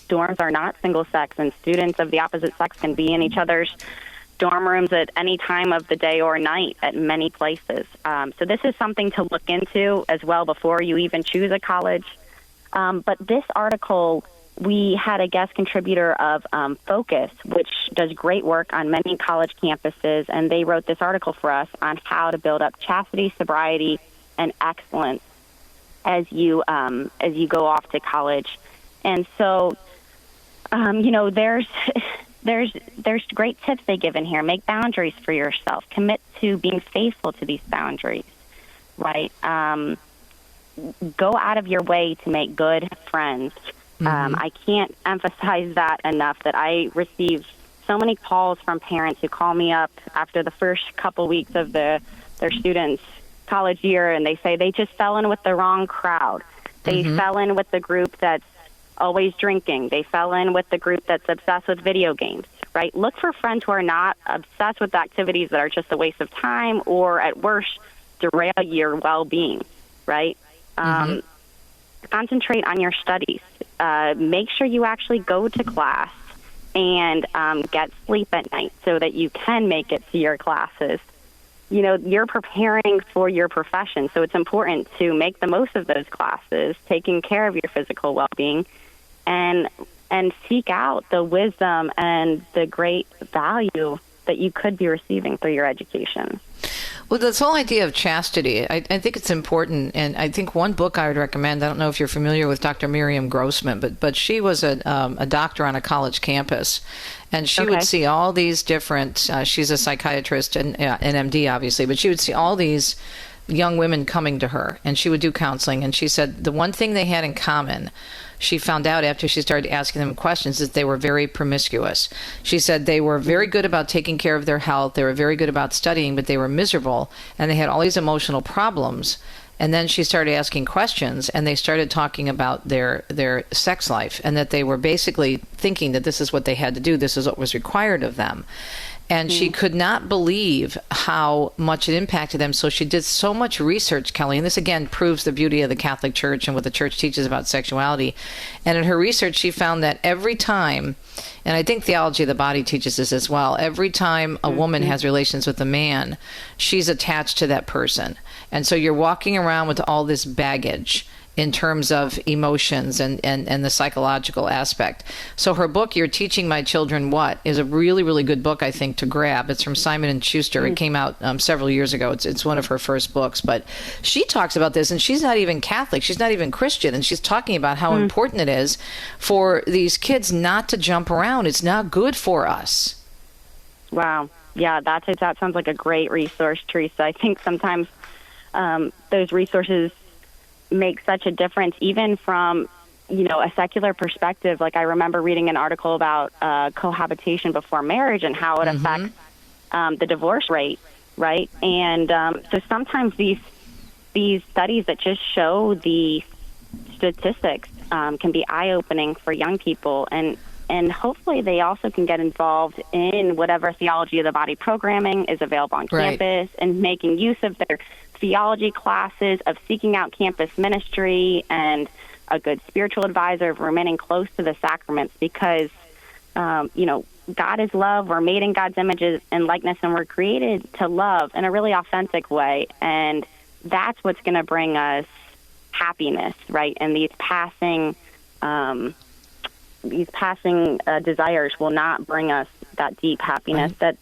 dorms are not single-sex and students of the opposite sex can be in each other's dorm rooms at any time of the day or night at many places. So this is something to look into as well before you even choose a college. But this article, we had a guest contributor of Focus, which does great work on many college campuses, and they wrote this article for us on how to build up chastity, sobriety, and excellence as you go off to college. And so, there's great tips they give in here. Make boundaries for yourself. Commit to being faithful to these boundaries, right? Go out of your way to make good friends. I can't emphasize that enough, that I receive so many calls from parents who call me up after the first couple weeks of their students' college year, and they say they just fell in with the wrong crowd. They fell in with the group that's always drinking. They fell in with the group that's obsessed with video games, right? Look for friends who are not obsessed with activities that are just a waste of time or, at worst, derail your well-being, right? Concentrate on your studies. Make sure you actually go to class and get sleep at night so that you can make it to your classes. You know, you're preparing for your profession, so it's important to make the most of those classes, taking care of your physical well-being, and seek out the wisdom and the great value that you could be receiving through your education. Well, this whole idea of chastity, I think it's important, and I think one book I would recommend, I don't know if you're familiar with Dr. Miriam Grossman, but she was a doctor on a college campus, and she would see all these different, she's a psychiatrist and an MD, obviously, but she would see all these young women coming to her, and she would do counseling, and she said the one thing they had in common, she found out after she started asking them questions, is they were very promiscuous. She said they were very good about taking care of their health, they were very good about studying, but they were miserable, and they had all these emotional problems. And then she started asking questions, and they started talking about their sex life, and that they were basically thinking that this is what they had to do, this is what was required of them. And she could not believe how much it impacted them. So she did so much research, Kelly, and this again proves the beauty of the Catholic Church and what the Church teaches about sexuality. And in her research, she found that every time, and I think Theology of the Body teaches this as well, every time a woman has relations with a man, she's attached to that person. And so you're walking around with all this baggage in terms of emotions and the psychological aspect. So her book, You're Teaching My Children What, is a really, really good book, I think, to grab. It's from Simon & Schuster. It came out several years ago. It's one of her first books. But she talks about this, and she's not even Catholic. She's not even Christian. And she's talking about how important it is for these kids not to jump around. It's not good for us. Wow. Yeah, that sounds like a great resource, Teresa. I think sometimes those resources make such a difference, even from, a secular perspective. Like, I remember reading an article about cohabitation before marriage and how it affects the divorce rate, right? And so sometimes these studies that just show the statistics can be eye-opening for young people, and hopefully they also can get involved in whatever Theology of the Body programming is available on campus, and making use of their theology classes, of seeking out campus ministry, and a good spiritual advisor, of remaining close to the sacraments, because, God is love. We're made in God's image and likeness, and we're created to love in a really authentic way. And that's what's going to bring us happiness, right? And these passing desires will not bring us that deep happiness that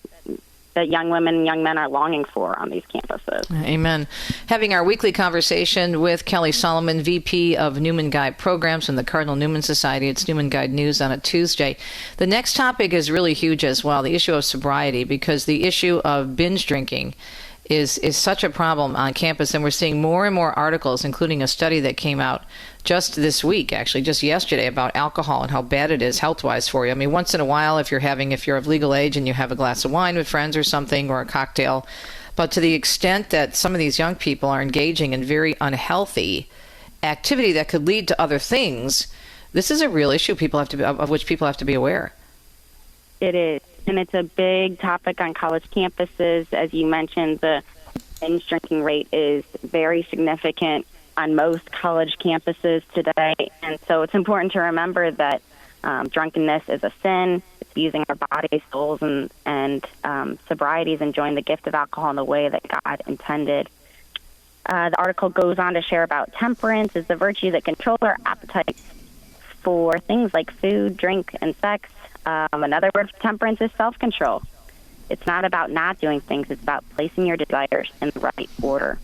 young women and young men are longing for on these campuses. Amen. Having our weekly conversation with Kelly Salomon, VP of Newman Guide Programs from the Cardinal Newman Society. It's Newman Guide News on a Tuesday. The next topic is really huge as well, the issue of sobriety, because the issue of binge drinking is such a problem on campus, and we're seeing more and more articles, including a study that came out just this week, actually just yesterday, about alcohol and how bad it is health-wise for you. I mean, once in a while, if you're of legal age and you have a glass of wine with friends or something, or a cocktail, but to the extent that some of these young people are engaging in very unhealthy activity that could lead to other things, This is a real issue of which people have to be aware. It is, and it's a big topic on college campuses. As you mentioned, the binge drinking rate is very significant on most college campuses today, and so it's important to remember that drunkenness is a sin. It's using our bodies, souls, and sobriety is enjoying the gift of alcohol in the way that God intended. The article goes on to share about temperance is the virtue that controls our appetites for things like food, drink, and sex. Another word for temperance is self-control. It's not about not doing things. It's about placing your desires in the right order.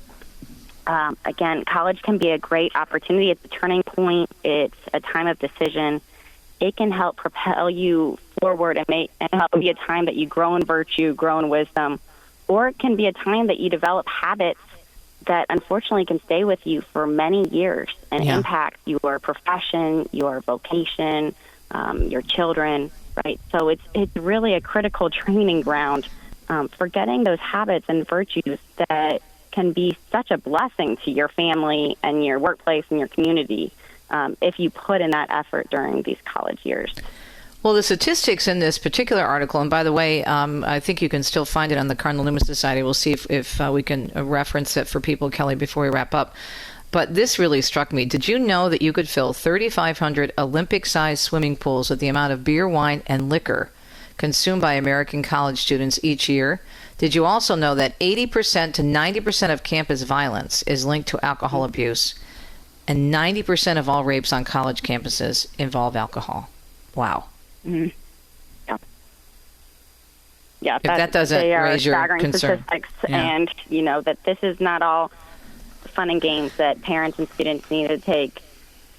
Again, college can be a great opportunity. It's a turning point. It's a time of decision. It can help propel you forward and help be a time that you grow in virtue, grow in wisdom, or it can be a time that you develop habits that unfortunately can stay with you for many years and impact your profession, your vocation, your children, right? So it's really a critical training ground for getting those habits and virtues that can be such a blessing to your family and your workplace and your community if you put in that effort during these college years. Well, the statistics in this particular article, and by the way, I think you can still find it on the Cardinal Newman Society. We'll see if we can reference it for people, Kelly, before we wrap up. But this really struck me. Did you know that you could fill 3,500 Olympic-sized swimming pools with the amount of beer, wine, and liquor consumed by American college students each year? Did you also know that 80% to 90% of campus violence is linked to alcohol abuse, and 90% of all rapes on college campuses involve alcohol? Wow. Mm-hmm. Yeah, that doesn't raise your concern. Statistics, and you know that this is not all fun and games. That parents and students need to take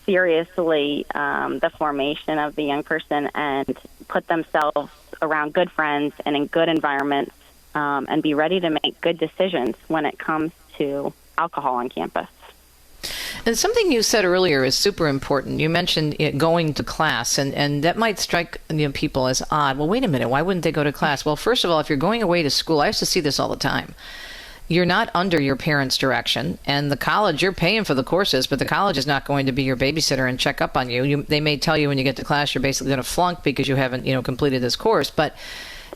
seriously the formation of the young person and put themselves around good friends and in good environments, and be ready to make good decisions when it comes to alcohol on campus. And something you said earlier is super important. You mentioned going to class, and that might strike people as odd. Well, wait a minute. Why wouldn't they go to class? Well, first of all, if you're going away to school, I used to see this all the time. You're not under your parents' direction, and the college, you're paying for the courses, but the college is not going to be your babysitter and check up on you. They may tell you when you get to class you're basically going to flunk because you haven't completed this course, but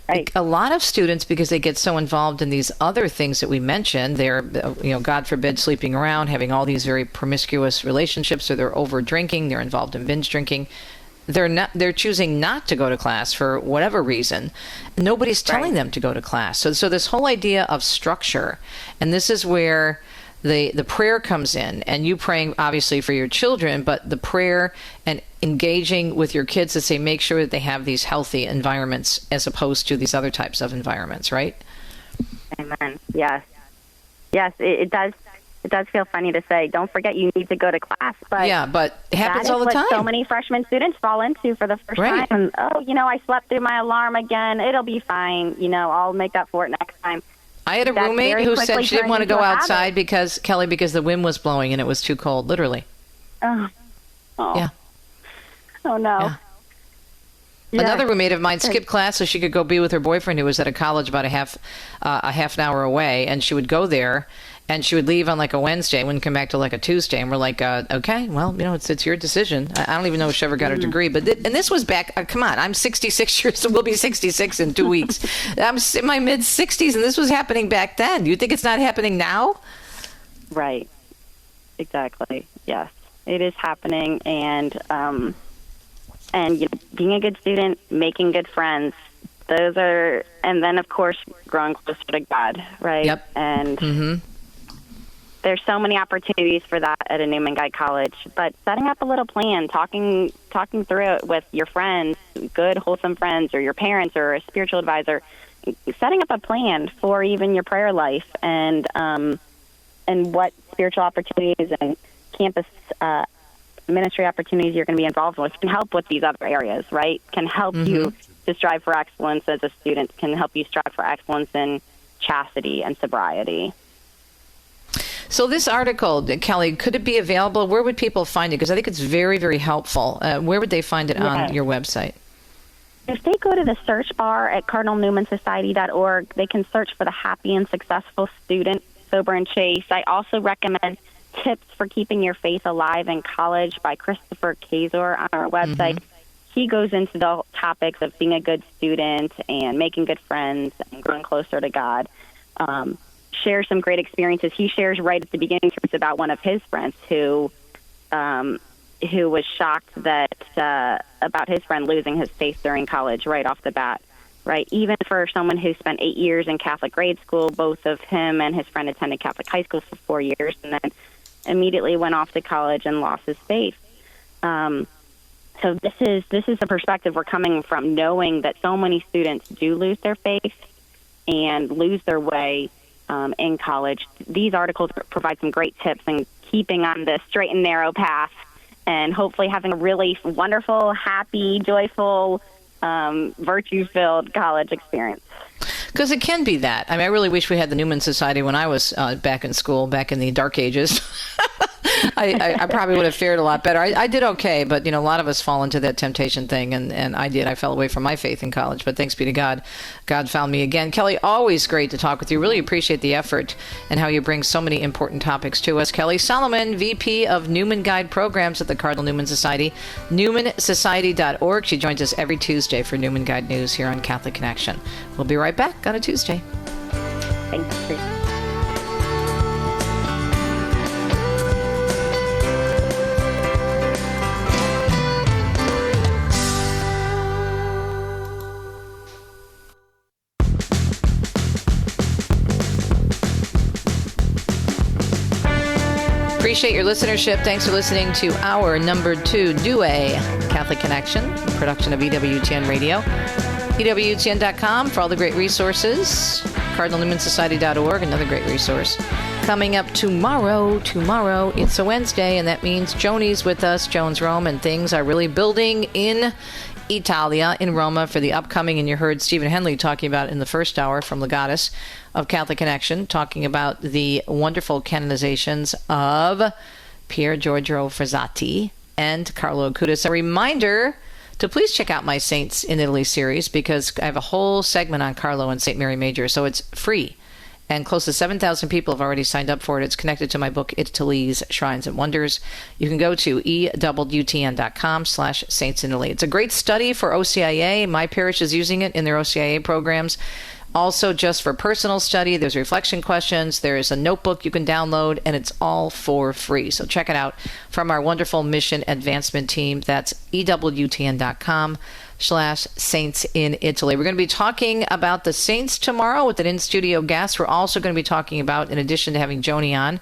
right. A lot of students, because they get so involved in these other things that we mentioned, they're, God forbid, sleeping around, having all these very promiscuous relationships, or they're over drinking, they're involved in binge drinking. They're choosing not to go to class for whatever reason. Nobody's telling them to go to class. So this whole idea of structure, and this is where the prayer comes in, and you praying obviously for your children, but the prayer and engaging with your kids to say make sure that they have these healthy environments as opposed to these other types of environments, right? Amen. Yes, it does. It does feel funny to say, don't forget you need to go to class, but it happens all the time. That is what so many freshman students fall into for the first time. And, I slept through my alarm again. It'll be fine. I'll make up for it next time. I had a roommate who said she didn't want to go outside because the wind was blowing and it was too cold, literally. Oh. Yeah. Oh, no. Yeah. Yeah. Another roommate of mine skipped class so she could go be with her boyfriend who was at a college about a half an hour away, and she would go there, and she would leave on like a Wednesday, wouldn't come back till like a Tuesday, and we're like, okay, well, it's your decision. I don't even know if she ever got her degree, but and this was back. Come on, I'm 66 years old. We'll be 66 in 2 weeks. I'm in my mid 60s, and this was happening back then. You think it's not happening now? Right. Exactly. Yes, it is happening, and being a good student, making good friends, and then of course growing closer to God, right? Yep. And there's so many opportunities for that at a Newman Guide College, but setting up a little plan, talking through it with your friends, good wholesome friends, or your parents, or a spiritual advisor, setting up a plan for even your prayer life and what spiritual opportunities and campus ministry opportunities you're going to be involved with can help with these other areas, right? Can help you to strive for excellence as a student, can help you strive for excellence in chastity and sobriety. So this article, Kelly, could it be available? Where would people find it? Because I think it's very, very helpful. Where would they find it on your website? If they go to the search bar at cardinalnewmansociety.org, they can search for the happy and successful student, sober and chaste. I also recommend Tips for Keeping Your Faith Alive in College by Christopher Kazor on our website. Mm-hmm. He goes into the topics of being a good student and making good friends and growing closer to God. Shares some great experiences. He shares right at the beginning about one of his friends who was shocked that about his friend losing his faith during college right off the bat. Right, even for someone who spent 8 years in Catholic grade school, both of him and his friend attended Catholic high school for 4 years, and then immediately went off to college and lost his faith. So this is the perspective we're coming from, knowing that so many students do lose their faith and lose their way in college. These articles provide some great tips in keeping on the straight and narrow path, and hopefully having a really wonderful, happy, joyful, virtue-filled college experience. Because it can be that. I mean, I really wish we had the Newman Society when I was back in school, back in the dark ages. I probably would have fared a lot better. I did okay, but, a lot of us fall into that temptation thing, and I did. I fell away from my faith in college, but thanks be to God, God found me again. Kelly, always great to talk with you. Really appreciate the effort and how you bring so many important topics to us. Kelly Salomon, VP of Newman Guide Programs at the Cardinal Newman Society, newmansociety.org. She joins us every Tuesday for Newman Guide News here on Catholic Connection. We'll be right back on a Tuesday. Thanks, Chris. Appreciate your listenership. Thanks for listening to our number 2 Due Catholic Connection, production of EWTN Radio. EWTN.com for all the great resources. CardinalNewmanSociety.org, another great resource. Coming up tomorrow, it's a Wednesday, and that means Joni's with us, Jones Rome, and things are really building in Italia, in Roma, for the upcoming, and you heard Stephen Henley talking about in the first hour from Legatus of Catholic Connection, talking about the wonderful canonizations of Pier Giorgio Frassati and Carlo Acutis. A reminder to please check out my Saints in Italy series, because I have a whole segment on Carlo and St. Mary Major, so it's free. And close to 7,000 people have already signed up for it. It's connected to my book, Italy's Shrines and Wonders. You can go to EWTN.com/Saints in Italy. It's a great study for OCIA. My parish is using it in their OCIA programs. Also, just for personal study, there's reflection questions. There is a notebook you can download, and it's all for free. So check it out from our wonderful mission advancement team. That's EWTN.com/Saints in Italy. We're going to be talking about the saints tomorrow with an in-studio guest. We're also going to be talking about, in addition to having Joni on,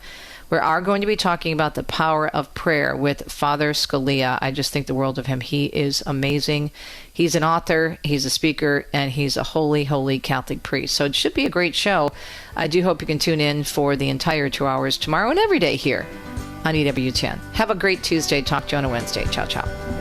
we are going to be talking about the power of prayer with Father Scalia. I just think the world of him. He is amazing. He's an author, he's a speaker, and he's a holy, holy Catholic priest. So it should be a great show. I do hope you can tune in for the entire 2 hours tomorrow and every day here on EWTN. Have a great Tuesday. Talk to you on a Wednesday. Ciao, ciao.